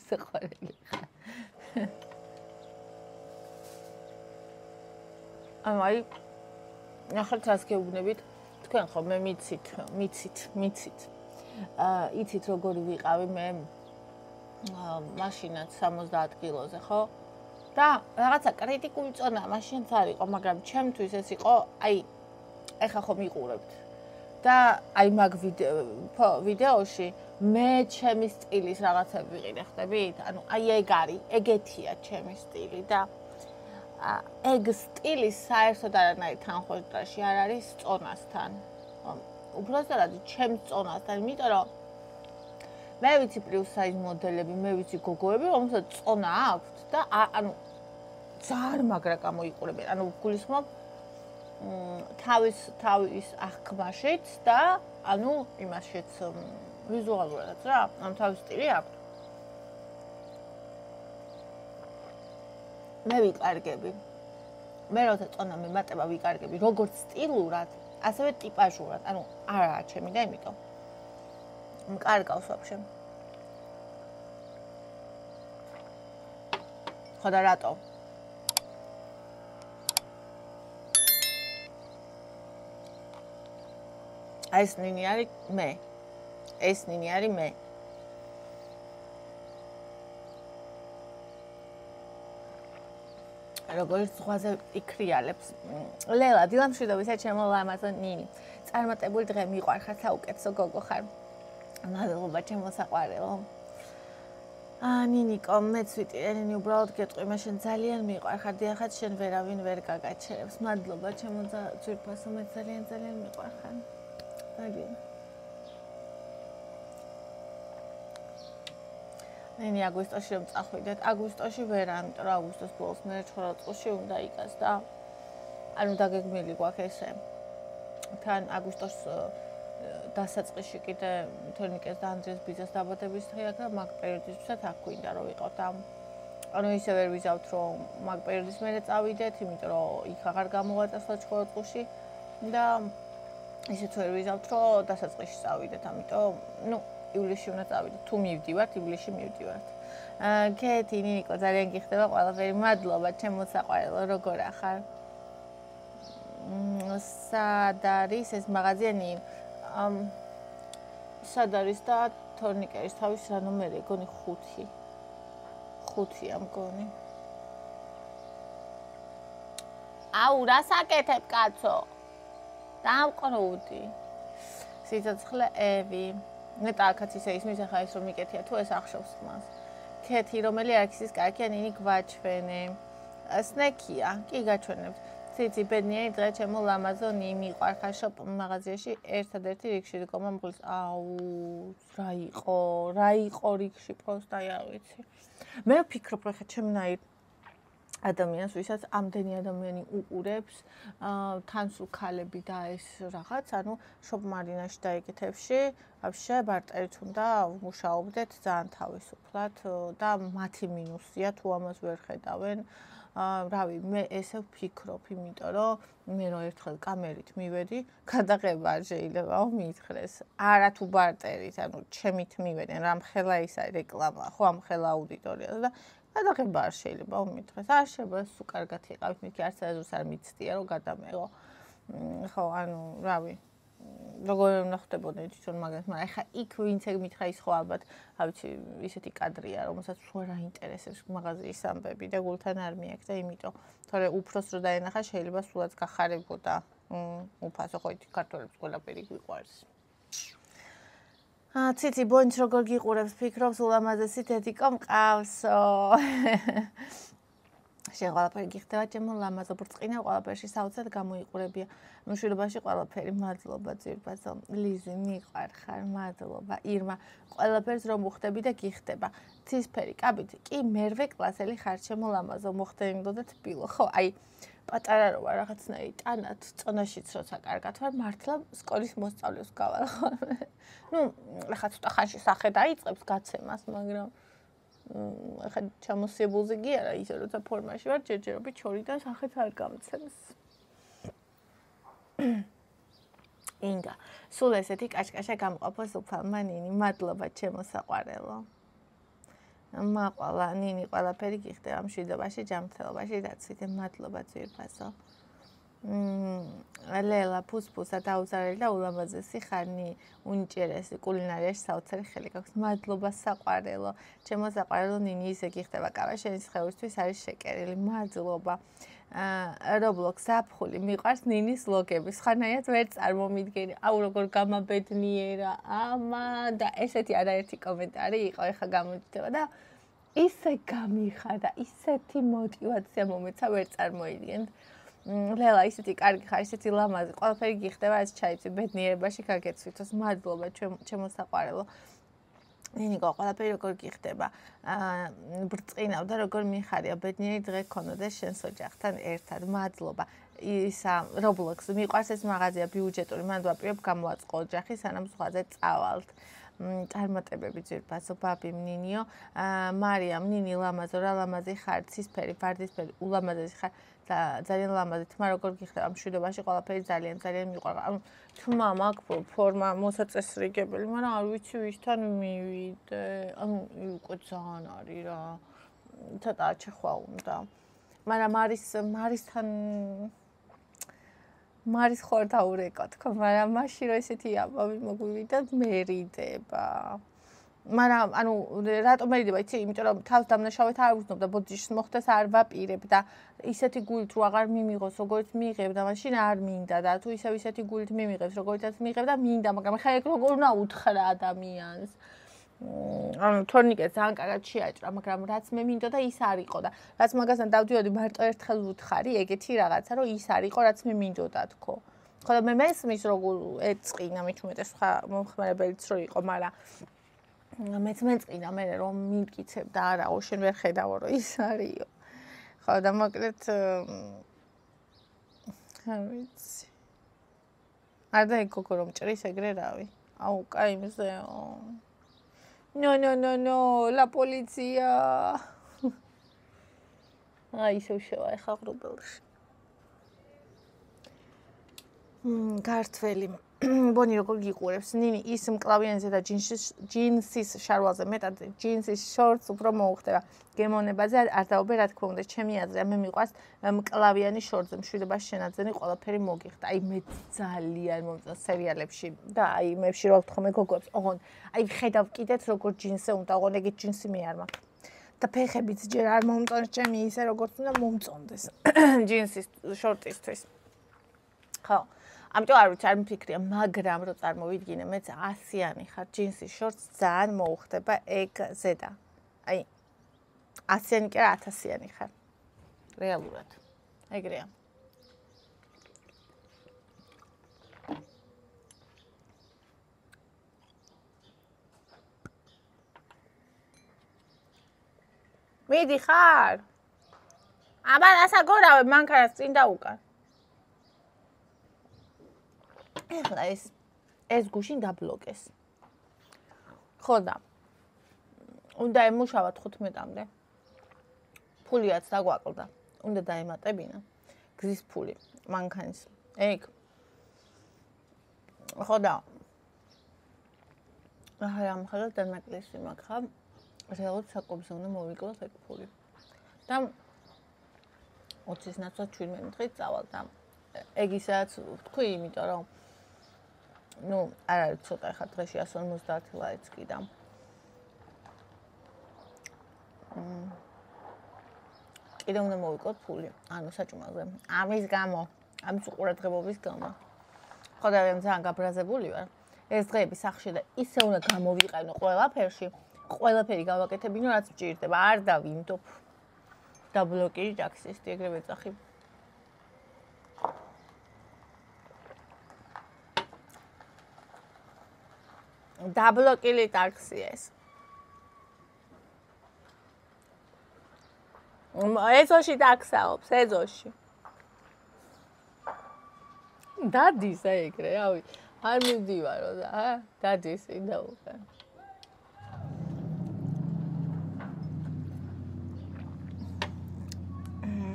სიყვარული ხარ აი ახლა თავს გეუბნებით თქვენ ხო მე მიცით იცით როგორი ვიყავი მე მაშინაც 70 კილოზე ხო და რაღაცა კრიტიკული წონა მაშინაც არ იყო, მაგრამ ჩემთვის ეს იყო, აი, ეხა ხომ იყურებთ. და აი მაგ ვიდეოში მე ჩემი სტილის რაღაცები ვიყიდე, ხდებით? ანუ აი ეგ არის, ეგეთია ჩემი სტილი და ეგ სტილი საერთოდ არანაირ თანხმობაში არ არის წონასთან. უბრალოდ ჩემს წონასთან, იმიტომ რომ მე ვიცი პლუს საიზ მოდელები, მე ვიცი გოგოები, რომელსაც წონა აქვს და ანუ ძალიან მაგრა გამოიყურებენ. ანუ გულისხმობ თავის აღქმაშიც და ანუ იმაშიც ვიზუალურადაც რა, ამ თავის სტილი აქვს. მე ვიკარგები. მე როცა წონა მემატება ვიკარგები, როგორც სტილურად, ასევე ტიპაჟურად. ანუ არაა ჩემი და იმიტომ მკარგავს ვაფშე. ხო და რატო? ეს ნინი არის მე. ეს ნინი არის მე. როგორც ზღვაზე იქრიალებს. ლელა, დილამშვიდობისა ჩემო ლამაზო ნინი. წარმატებული დღე მიყვარხარ, საუკეთესო გოგო ხარ. მადლობა ჩემო საყვარელო. ნინიკო, მეც ვიტირე, ნინი უბრალოდ გეტყვი, მე შენ ძალიან მიყვარხარ, დიახაც შენ ვერავინ ვერ გაგაჩერებს. მადლობა ჩემო ძვირფასო, მე ძალიან მიყვარხარ. ძალიან. ნინი აგვისტოში რომ წახვიდეთ, აგვისტოში ვერ, ამიტომ რომ აგვისტოს ბოლოს მე 9 წუთში უნდა იკას და ანუ დაგეგმილი გვაქვს ესე. თან აგვისტოს დასაწყისში კიდე თორნიკეს და ანდრეს ბიძას დაბადების დღე აქვს და მაგ პერიოდისთვისაც აქ გვინდა რომ ვიყავთ ამ. ანუ ისე ვერ ვიზავთ რომ მაგ პერიოდის მერე წავიდეთ, იმიტომ რომ იქ აღარ გამოვაწესლა 9 წუთში და ისეც ვერ ვიზავთ რომ დასაწყისში წავიდეთ, ამიტომ ნუ ივლისში უნდა წავიდეთ. თუ მივდივართ, ივლისში მივდივართ. კეთი, ნინიკო, ძალიან გიხდება ყველაფერი. მადლობა, ჩემო საყვარელო, როგორ ახარ? სად არის ეს მაღაზია? სად არის და თორნიკერის თავის რა ნომერი? გონი 5. 5-ია მგონი. აუ, რა საკეთებ, კაცო? დამყრუდი. სიცოცხლეები. ნეტაკაც ისე ისმის ახლა ის რომ მიკეთია თუ ეს ახშობს მას. კეთი, რომელი არქისის კარგია ნინი გვაჩვენე. სნეკია, კი გაჩვენებთ. ციცი ბედნიერი დღე ჩემო ლამაზო ნინი მიყვარხარ შოპ მაღაზიაში ერთადერთი რიგში გომა მღლის. აუ, რა იყო რიგში პროსტა არ ვიცი. მე ვფიქრობ რა ხა ჩემნაირ ადამიანს, ვისაც ამდენი ადამიანი უყურებს, თან სულ ქალები და ეს რაღაც, ანუ შოპ მარინაში და ეგეთებში, ვაფშე ბარტერით უნდა ვმუშაობდეთ ძალიან თავისუფლად და მათი მინუსია თუ ამას ვერ ხედავენ. რავი, მე ესე ვფიქრობ, იმიტომ რომ მე რო ერთხელ კამერით მივედი, გადაღება არ შეიძლება მიითხრეს. არა თუ ბარტერით, ანუ ჩემით მივედნენ, რამხელა ის არის რეკლამა, ხო, ამხელა აუდიტორიას და გადაღება არ შეიძლება მიითხრეს. არ შეიძლება სულ კარგად იყავით, მითი არც აზრს არ მიცდია რომ გადამეღო. ხო, ანუ რავი. როგორ უნდა ხდებოდნენ თვითონ მაგას, მაგრამ ეხა იქ ვინც ეგ მითხრა ის ხო ალბათ, ავიცი, ისეთი კადრია, რომელსაც სულ არ აინტერესებს მაღაზიის ამბები და გულთან არ მიაქ და იმიტომ, თორე უფროს რო დაენახა შეიძლება სულაც გახარებოდა. უფასო ხო ითი ქართველებს ყველაფერი გვიყვარს. ციცი ბონჩ როგორ გიყურებს, ფიქრობს ულამაზესი დედიკო მყავსო. შენ ყველაფერი გიხდება ჩემო ლამაზო ბრწყინა ყველაფერში საოცრად გამოიყურებია. მშვიდობაში ყველაფერი, მადლობა ძირფასო. ლიზი მიყვარხარ, მადლობა. ირმა, ყველაფერს რომ უხდები და გიხდება. ცისფერი კაბით, კი მერვე კლასელი ხარ ჩემო ლამაზო, მოხდენილო და თბილო. ხო, აი პატარა რო ვარ რაღაცნაირი ტანად, წონაშიც როცა კარგად ვარ, მართლა სკოლის მოსწავლეს გავალ ხო. ნუ, ახლა ცოტა ხანში სახე დაიწყებს გაცემას, მაგრამ ახლა ჩამოსიებულზე კი არა, ისე როცა ფორმაში ვარ, ჯერჯერობით შორიდან სახეც არ გამცემს. ინგა, სულ ესეთი კაშკაშა გამყოფოს უფალმა ნინი, მადლობა ჩემო საყვარელო. მაყვალა ნინი ყველაფერი გიხდება მშვიდობაში, ჯანმრთელობაში, დაცვით, მადლობა ძვირფასო. ლელა ფუსფუსა დაუზარელი და ულამაზესი ხარნი, უნიჭიერესი კულინარიაში საოცარი ხელი გაქვს. მადლობა საყვარელო. ჩემო საყვარელო ნინი ისე გიხდება კავა შენის ხევრისთვის არის შეკერილი. მადლობა. Roblox აფხული მიყვარს ნინის ლოგები. სხვანაირად ვერ წარმომიდგენი. აუ როგორ გამაბედნიერა. ამა და ესეთი არაერთი კომენტარი იყო ეხა გამოჩნდება და ისე გამიხარდა, ისეთი мотиваცია მომეცა ვერ წარმოიდგენთ. ლელა ისეთი კარგი ხარ, ისეთი ლამაზი, ყველაფერი გიხდება ეს ჩაიცი ბედნიერებაში გაგეცვითოს. მადლობა ჩემო საყვარელო. ნინიკო, ყველაფერი როგორ გიხდება? ბრწყინავ და როგორ მიხარია? ბედნიერი დღე გქონოდა შენს ოჯახთან ერთად. მადლობა. ისა Roblox მიყვარს ეს მაღაზია ბიუჯეტური. მან ვაპირებ გამოაწყო ოჯახი, სანამ ზღვაზე წავალთ. წარმატებები ძირფასო ბაბი ნინიო. მარიამ, ნინი ლამაზო, რა ლამაზი ხარ, ცისფერი, ვარდისფერი, ულამაზესი ხარ. ძალიან ლამაზი. თმა როგორ გიხდება მშვიდობაში ყველაფერი ძალიან მიყვარს. ანუ თმა მაქვს ფორმა მოსაწესრიგებელი, მაგრამ არ ვიცი ვისთან მივიდე. ანუ უკვე ძალიან არის რა. ცოტა ჩეხვა უნდა. მაგრამ მარის ხوار დაურეკო თქო, მაგრამ მაშინ რომ ესეთი აბავი მოგვივიდა მერიდება. მაგრამ ანუ რატომ მერიდება, იცი? იმიტომ რომ თავს დამნაშავეთ არ ვუცნობ და ბოდიშს მოხდეს არ ვაპირებ და ისეთი გულით რო აღარ მიმიღოს, როგორც მიიღებ და მაშინ არ მინდა და თუ ისეთი გულით მიმიღებს, როგორიცაც მიიღებ და მინდა, მაგრამ ხა ეგ როგორ უნდა უთხრა ადამიანს. ანუ თორნიკე ძალიან კარგად შეაჭრა, მაგრამ რაც მე მინდოდა და ის არ იყო და რაც მაგასთან დავდიოდი მარტო ერთხელ ვუთხარი, ეგეთი რაღაცა, რომ ის არ იყო, რაც მე მინდოდა თქო. ხო და მე მესმის როგორ ეწყინა, მით უმეტეს სხვა მომხმარებელიც რო იყო, მაგრამ მეც მეწყინა მე რომ მიკიცებ და არაო შენ ვერ ხედავო რომ ის არისო. ხო და მოკლედ არ ვიცი. არ და ეგ გოგო რომ ჭრის ეგრე რავი. აუ, კაი მზეო. No, la polizia. ისევ შევაეხა ღრუბელში. გართველი. ბონი როგორ გიყურებს? ნინი ის მკლავიანზე და ჯინსის შარვალზე მეტად ჯინსის შორტს უფრო მოუხდება. გემოვნებაზე არ დაობე რა თქმა უნდა, ჩემი აზრია, მე მიყვარს მკლავიანი შორტზე, მშვიდობა შენაძენი ყველაფერი მოგიხდა. აი მე ძალიან მომწონს სერიალებში და აი მეებში რა ვთქვამე გოგოებს, ოღონდ აი ხედავ კიდეც როგორ ჯინსზე უნდა, ოღონდ ეგეთ ჯინსი მე არ მაქვს. და ფეხებიც ჯერ არ მომწონს ჩემი ისე როგორც უნდა მომწონდეს ჯინსის შორტისთვის. ხო. ამიტომ არ ვიცი, არ მფიქრია, მაგრამ რო წარმოვიდგინე, მეც 100-იანი ხარ, ჯინსის შორტს ძალიან მოუხდება ეგ ზედა. აი 100-იანი კი არა 1000-იანი ხარ. რეალურად. ეგრეა. მიდი ხარ? აბა ასაგორავე, მანქანას წინ დაუკან. ეხლა ეს გუშინ დაბლოკეს. ხო და უნდა ემუშავა 15-მდე. ფულიაც დაგვაკლდა. უნდა დაემატებინა. გზის ფული, მანქანის. ეგ. ხო და ამ ხალხს დანაკლისი მაგხა. რეალურად საკობზე უნდა მოვიკლოთ ეგ ფული. და 20-ის ნაცვლად 17 დღით წავალ და ეგ ისაც ვთქვი, იმიტომ რომ არ არის ცოტა ხა დღეში 150 ლაიც კი და კიდე უნდა მოვიკლოთ ფული, ანუ საჭმელზე. ამის გამო, ამის უყურადღებობის გამო. ხო და ძალიან გაბრაზებული ვარ. ეს დღეები სახში და ისე უნდა გამოვიყენო ყველაფერში. ყველაფერი გავაკეთებინო, რაც მჭირდება. არ დავიმდობ. დაბლოკი ტაქსისტი ეგრევე წახი. დაბლოკილი ტაქსია ეს. ეზოში ტაქსაობს, ეზოში. დადის ეგრე, რავი. არ მივდივარო და, დადის ინდა უკან.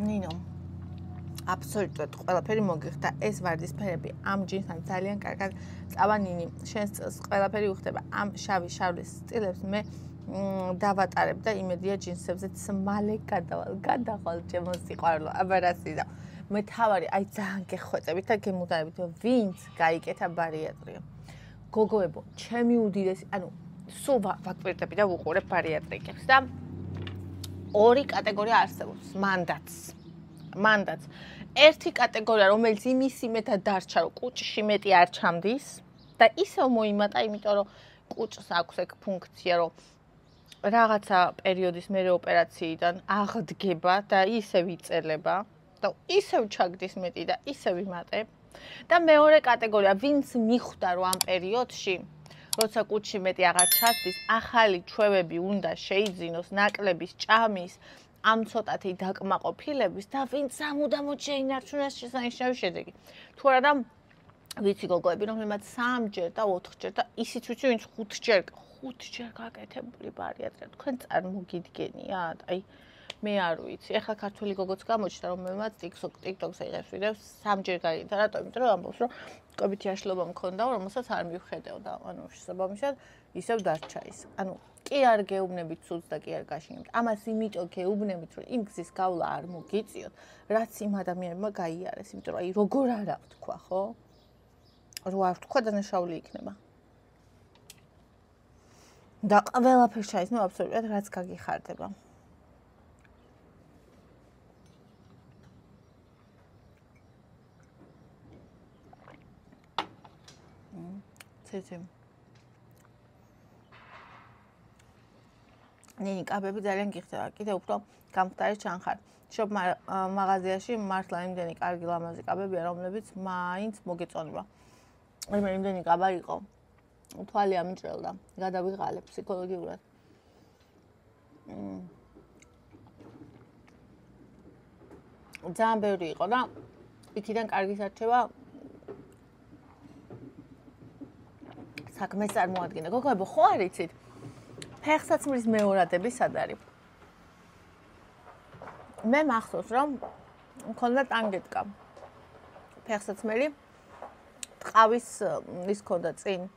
ნინო. აბსოლუტურად ყველაფერი მოგიხდა. ეს ვარდისფერები ამ ჯინსთან ძალიან კარგად წავანინი. შენს წელს ყველაფერი უხდება. ამ შავი სტილებს მე დავატარებ და იმედია ჯინსებზეც მალე გადავალ ჩემო სიყვარულო. აბა რა სიზა. მე თავარი აი ძალიან გეხვეწებით და გემუდარებით, ვინც გაიკეთა ბარიატრია. გოგოებო, ჩემი უდიდესი, ანუ სულ ვაკვირდები და ვუყურებ ბარიატრიკებს და ორი კატეგორია არსებობს, მანდაც. ერთი კატეგორია, რომელიც იმის იმეთა დარჩა, რომ კუჭში მეტი არ ჩამდის და ისევ მოიმატა, იმიტომ რომ კუჭს აქვს ეგ ფუნქცია, რომ რაღაცა პერიოდის მერე ოპერაციიდან აღდგება და ისევ იწელება და ისევ ჩაგდის მეტი და ისევ იმატებ. და მეორე კატეგორია, ვინც მიხვდა რომ ამ პერიოდში როცა კუჩი მეტი აღარ ჩასდის, ახალი ჩვევები უნდა შეიძინოს ნაკლების ჭამის, ამ ცოტათი დაკმაყოფილების და ვინც სამუდამოდ შეინარჩუნოს შესანიშნავი შედეგი. თუ არა ვიცი გოგოები, რომელმაც 3-ჯერ და 4-ჯერ და ისიც ვიცი, ვინც 5-ჯერ გაკეთებული ბარიათ, თქვენ წარმოგიდგენიათ? აი მე არ ვიცი. ეხლა ქართველი გოგოც გამოჩნდა, რომელმაც TikTok-ზე იღებს ვიდეოს 3-ჯერ გაიგდა. რატო? იმიტომ რომ ამბობს, რომ კვებითი აშლილობა მქონდა, რომელსაც არ მივხედავდა. ანუ შესაბამისად, ისევ დარჩა ის. ანუ კი არ გეუბნებით ცუდს და კი არ გაშინებთ. ამას იმიტომ გეუბნებით, რომ იმ გზის გავლა არ მოგიწიოთ, რაც იმ ადამიანმა გაიარეს. იმიტომ რომ აი როგორ არა ვთქვა, ხო? რო არ ვთქვა დანაშაული იქნება. და ყველაფერს ჩაისმო აბსოლუტურად რაც გაგიხარდება. ცეცე. ნინი, კაბები ძალიან გიხდება. კიდე უფრო გამხდარი ჩანხარ. შობ მაღაზიაში მართლა იმდენი კარგი ლამაზი კაბებია, რომლებიც მაინც მოგეწონება. იმდენი კაბა იყო. თვალი ამიჭრელდა. გადავიღალე ფსიქოლოგიურად. ძალიან ბევრი იყო და იქიდან კარგი სარჩევა საქმეს წარმოადგენდა. გოგოებო, ხო არ იცით? ფეხსაცმლის მეორადები სად არის? მე მახსოვს, რომ მქონდა ტანგეტკა. ფეხსაცმელი ტყავის ის ქონდა წინ.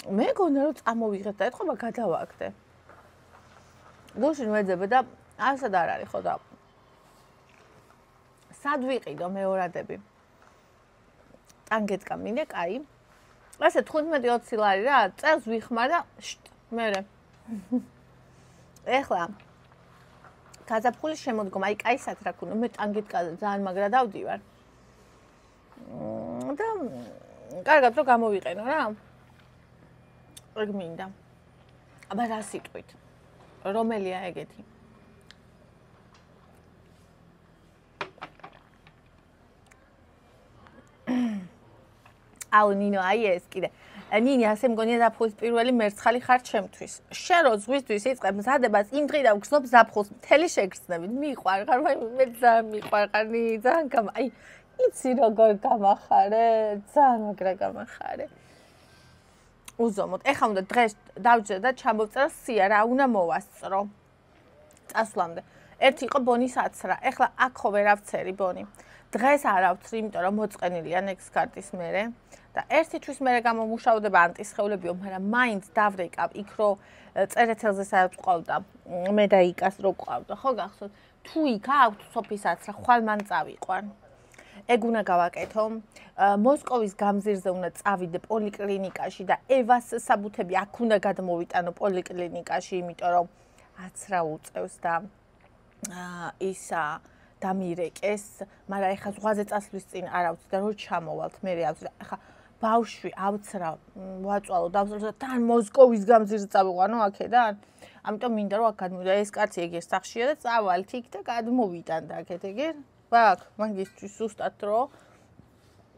მე გონდა რომ წამოვიღეთ და ეთქობა გადავაგდე. გუშინ ვეძებე და ასად არ არის ხო და სად ვიყიდო მეორადები? ტანგეტკა მინე, კაი. ასე 15-20 ლარი რა, წელს ვიხმარ და მერე. ეხლა გაზაფხულის შემოდგომა, აი კაისად რა ქონდა, მე ტანგეტკაზე ძალიან მაგრა დავდივარ. და კარგად რომ გამოვიყენო რა. ეგ მინდა. აბა რა სიტყვით? რომელია ეგეთი? აუ ნინო, აი ეს კიდე. ნინი ასე მგონია ზაფხულის პირველი მერცხალი ხარ ჩემთვის. შენ რო ზღვისთვის იწყებ მზადებას, იმ დღიდან ვგრძნობ ზაფხულს მთელი შეგრძნებით. მიყვარხარ, მე ძალიან მიყვარხარ, ნინი, ძალიან აი იცი როგორ გამახარე, ძალიან მაგრა გამახარე. უზომოდ, ეხლა უნდა დღეს დავჯერ და ჩამოვწერო სია, რა უნდა მოვასწრო. წასვლამდე. ერთი იყო ბონის აცრა, ეხლა აქ ხო ვერ ავცერი ბონი. დღეს არ ავცრი, იმიტომ რომ მოწყენილია next card-ის მერე და ერთი თვის მერე გამომუშავდება ანტისხეულებიო, მაგრამ მაინც დავრეკავ იქ რო წერეთელზე სადაც ყავდა, მე და იკას რო ყავდა, ხო გახსოვთ? თუ იქ აქვთ სოფის აცრა, ხვალ მან წავიყვან. ეგ უნდა გავაკეთო. მოსკოვის გამზირზე უნდა წავიდე პოლიკლინიკაში და ევას საბუთები აქ უნდა გადმოვიტანო პოლიკლინიკაში, იმიტომ რომ აცრა უწევს და ისა დამირეკეს, მაგრამ ეხლა ზღვაზე წასვლის წინ არ ავწი და რო ჩამოვალთ, მე ავწი და ეხლა ბავშვი ავცრა, ვაწვალო, დავწვალო და თან მოსკოვის გამზირზე წავიყვანო აქედან. ამიტომ მინდა რომ აქ გადმოვიდა ეს კაცი ეგერ სახშია და წავალთ იქ და გადმოვიტან და აქეთ ეგერ. ვაკ, მაგისთვის ზუსტად რო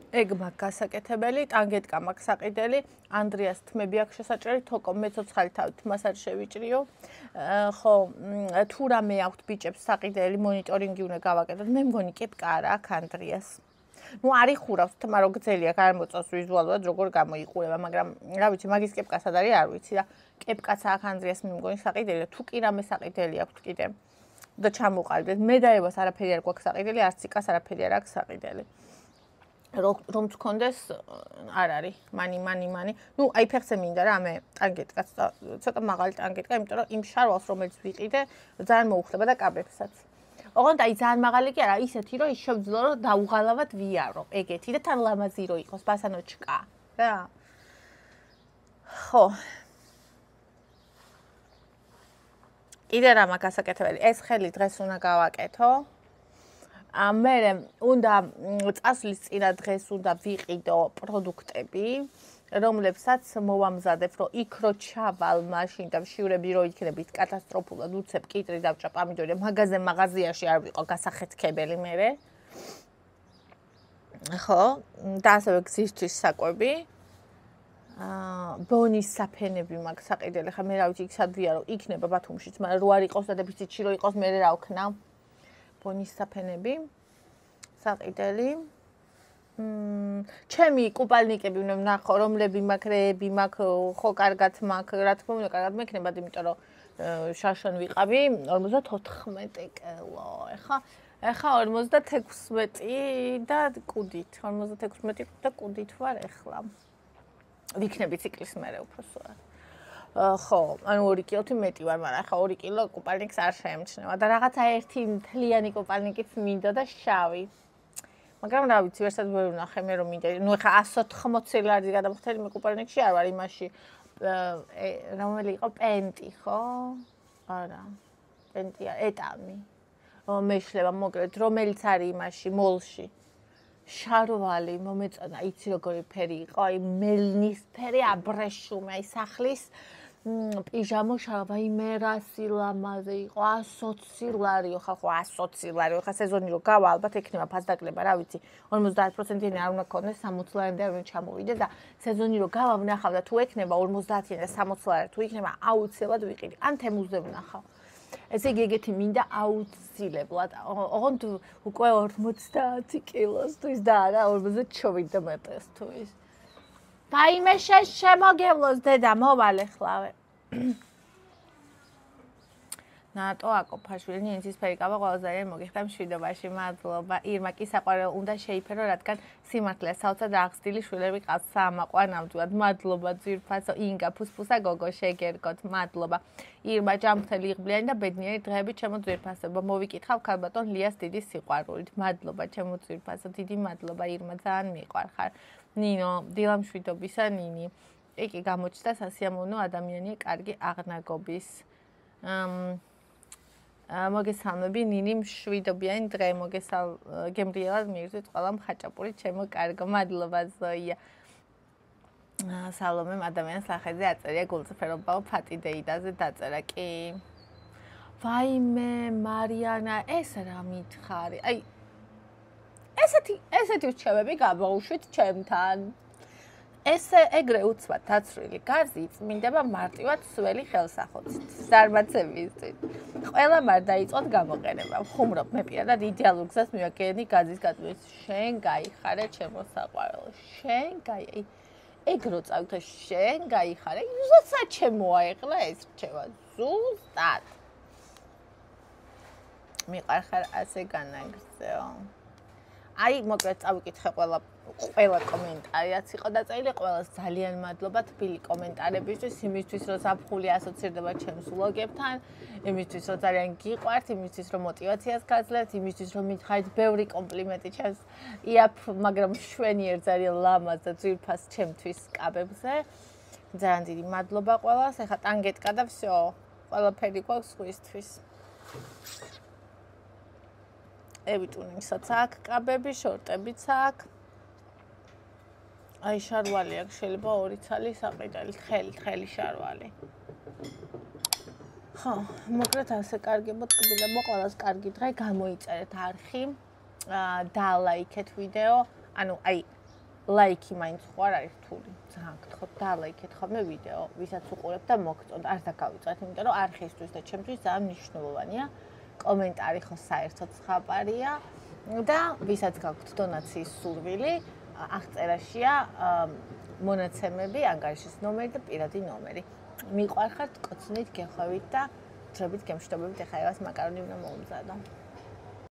ეგ მაგ გასაკეთებელი, ტანგეტკა მაგ საყიდელი, ანდრიას თმები აქვს შესაჭრელი, თოკო მე ცოცხალი თავი თმას არ შევიჭრიო. ხო, თუ რამე აქვს ბიჭებს საყიდელი, მონიტორინგი უნდა გავაკეთოთ. მე მგონი კეპკა არა აქვს ანდრიას. ნუ არ იხურავს თმა რო გძელი აქვს, არ მოწონს ვიზუალურად როგორ გამოიყურება, მაგრამ რა ვიცი, მაგის კეპკა სად არის არ ვიცი და კეპკაც აქვს ანდრიას მე მგონი საყიდელი და თუ კი რამე საყიდელი აქვს კიდე და ჩამოყალიბდეთ. მე და ევას არაფერი არ გვაქვს საყიდელი, არც იკას არაფერი არ აქვს საყიდელი. რომ თქონდეს არ არის მანი. ნუ აი ფეხზე მინდა რა მე ტანგეტკაც და ცოტა მაღალი ტანგეტკა, იმიტომ რომ იმ შარვალს რომელიც ვიყიდე, ძალიან მოუხდება და კაბებსაც. ოღონდ აი ძალიან მაღალი კი არა, ისეთი რომ ის შევძლო რომ დაუღალავად ვიარო, ეგეთი და თან ლამაზი რო იყოს, ბასანოჩკა, რა. ხო. კიდე რა მაგ გასაკეთებელი, ეს ხელი დღეს უნდა გავაკეთო. მე უნდა წასვლის წინა დღეს უნდა ვიყიდო პროდუქტები, რომლებსაც მოვამზადებ, რომ იქ რო ჩავალ მაშინ და ვშივრები რო იქნებით კატასტროფულად, უცებ კიტრი დავჭა პამიდორი, მაღაზიაში არ ვიყო გასახეთქებელი მერე. ხო, და ასევე გზისთვის საკვები. ბონის საფენები მაქვს საყიდელი, ხა მე რა ვიცი, იქ სადვია რომ იქნება ბათუმშიც, მაგრამ რო არ იყოს და დეფიციტში რო იყოს, მე რა ვქნა. ბონის საფენები საყიდელი. ჩემი კუპალნიკები უნდა ვნახო, რომლები მაქვს, რეები მაქვს, ხო კარგად მაქვს, რა თქმა უნდა, კარგად მექნებათ, იმიტომ რომ შარშან ვიყავი 54 კილო. ეხა 56 და კუდით, 56 და კუდით ვარ ეხლა. ვიქნები ციკლის მერე უფრო სწორად. ხო, ანუ 2 კილოთი მეტი ვარ, მაგრამ ახლა 2 კილო კუპალნიკს არ შეემჩნევა და რაღაცა ერთი მთლიანი კუპალნიკიც მინდა და შავი. მაგრამ რა ვიცი, ვერსაც ვერ ვნახე მე რომ მინდა. ნუ ახლა 180 ლარი გადამხდელი მე კუპალნიკში არ ვარ, იმაში რომელი იყო პენტი, ხო? არა. პენტია, ეტამი. მეშლება მოკლედ, რომელიც არის იმაში მოლში. შარვალი მომეწონა, იცი როგორი ფერი იყო, აი მელნისფერი აბრეშუმე, აი სახლის პიჟამო შარვალი, მე რა სილამაზე იყო, 120 ლარიო, ხა 120 ლარიო, ხა სეზონი რო გავა, ალბათ ექნება ფასდაკლება, რა ვიცი, 50%-იანი არ უნდა ქონდეს, 60 ლარამდე არ უნდა ჩამოვიდე და სეზონი რო გავა, ვნახავ და თუ ექნება 50-იანი და 60 ლარი, თუ იქნება, აუცილებლად ვიყიდი, ან თემუზე ვნახავ. ესე იგი ეგეთი მინდა აუცილებლად. ოღონდ უკვე 50 კილოსთვის და არა 57-თვის. დაიმე შემოგევლოს დედა, მოვალე ხლავე. ნატო აკოფაშვილი ნინცისფერი კაბა ყველაზე ძალიან მოგიხდა მშვიდობაში, მადლობა. ირმა კი საყვარელ უნდა შეიფერო, რადგან სიმართლე საოცრად აღზრდილი შვილები ყავს საამაყვა ნამდვილად. მადლობა ძვირფასო ინგა ფუსფუსა გოგო შეგერგოთ, მადლობა. ირმა ჯამრთელი იღბლიანი და ბედნიერი დღეები ჩემო ძვირფასობა. მოვიკითხავ ქალბატონ ლიას დიდი სიყვარულით. მადლობა ჩემო ძვირფასო, დიდი მადლობა ირმა, ძალიან მიყვარხარ. ნინო, დილამშვიდობისა ნინი. იგი გამოჩნდა სასიამოვნო ადამიანია, კარგი აღნაგობის. მოგესალმები ნინი მშვიდობიანი დღე გემრიელად მიირთვით ყველა მხაჭაპური ჩემო კარგო მადლობა ზოია სალომემ ადამიანს ლახეზე აწერია გულწრფელობაო ფატიდეიდაზე დაწერა კი ვაიმე მარიანა ეს რა მითხარი აი ესეთი რჩევები გამოვუშვით ჩემთან ესე ეგრე უცბად დაცრილი გარზი იწმინდება მარტივად სველი ხელსახოცით, ზარმაცებისთვის. ყველა მარ დაიწყოთ გამოყენება. ხუმრობ მე პირადად იდეალურ გზას მივაკენდი გაზის გატვირთვის. შენ გაიხარე ჩემო საყვარელო. შენ ეგ რო წავიდე შენ გაიხარე. ზუსტად ჩემოა ეხლა ეს რჩევა. ზუსტად. მიყარხარ ასე განაგზეო. აი მოკლედ წავიკითხე ყველა კომენტარი რაც იყო დაწერილი, ყველას ძალიან მადლობა თბილი კომენტარებისთვის, იმისთვის რომ ზაფხული ასოცირდება ჩემს ვლოგებთან, იმისთვის რომ ძალიან გიყვართ, იმისთვის რომ мотиваციას გაძლევთ, იმისთვის რომ მითხარით ბევრი კომპლიმენტი ჩემს იაფ, მაგრამ შვენიერ ძალიან ლამაზ და ძვირფას ჩემთვის კაბებზე. ძალიან დიდი მადლობა ყველას. ეხლა ტანგეტკა და всё. ყველაფერი გვაქვს სხვისთვის. ევიტუნისაც აქ კაბები, შორტებიც აქ. აი შარვალი აქ შეიძლება 2 ცალი საყიდელი, თხელი შარვალი. ხო, მოკლედ ასე კარგებო ტკბილა მოყოლას კარგი დღე, გამოიწერეთ არხი, დალაიქეთ ვიდეო, ანუ აი ლაიქი მაინც ხო არ არის რთული. ძალიან გთხოვთ დალაიქეთ ხოლმე ვიდეო, ვისაც უყურებთ და მოგწონთ, არ დაგავიწყეთ, იმიტომ რომ არხისთვის და ჩემთვის ძალიან მნიშვნელოვანია. კომენტარი ხო საერთოდ ხაპარია და ვისაც გაქვთ დონაციის სურვილი, აღწერაშია მონაცემები, ანგარიშის ნომერი და პირადი ნომერი. მიყვარხართ, კოცნით, გეხვევით და დროებით გემშვიდობებით, ეხლა ევას მაკარონი უნდა მოუმზადო.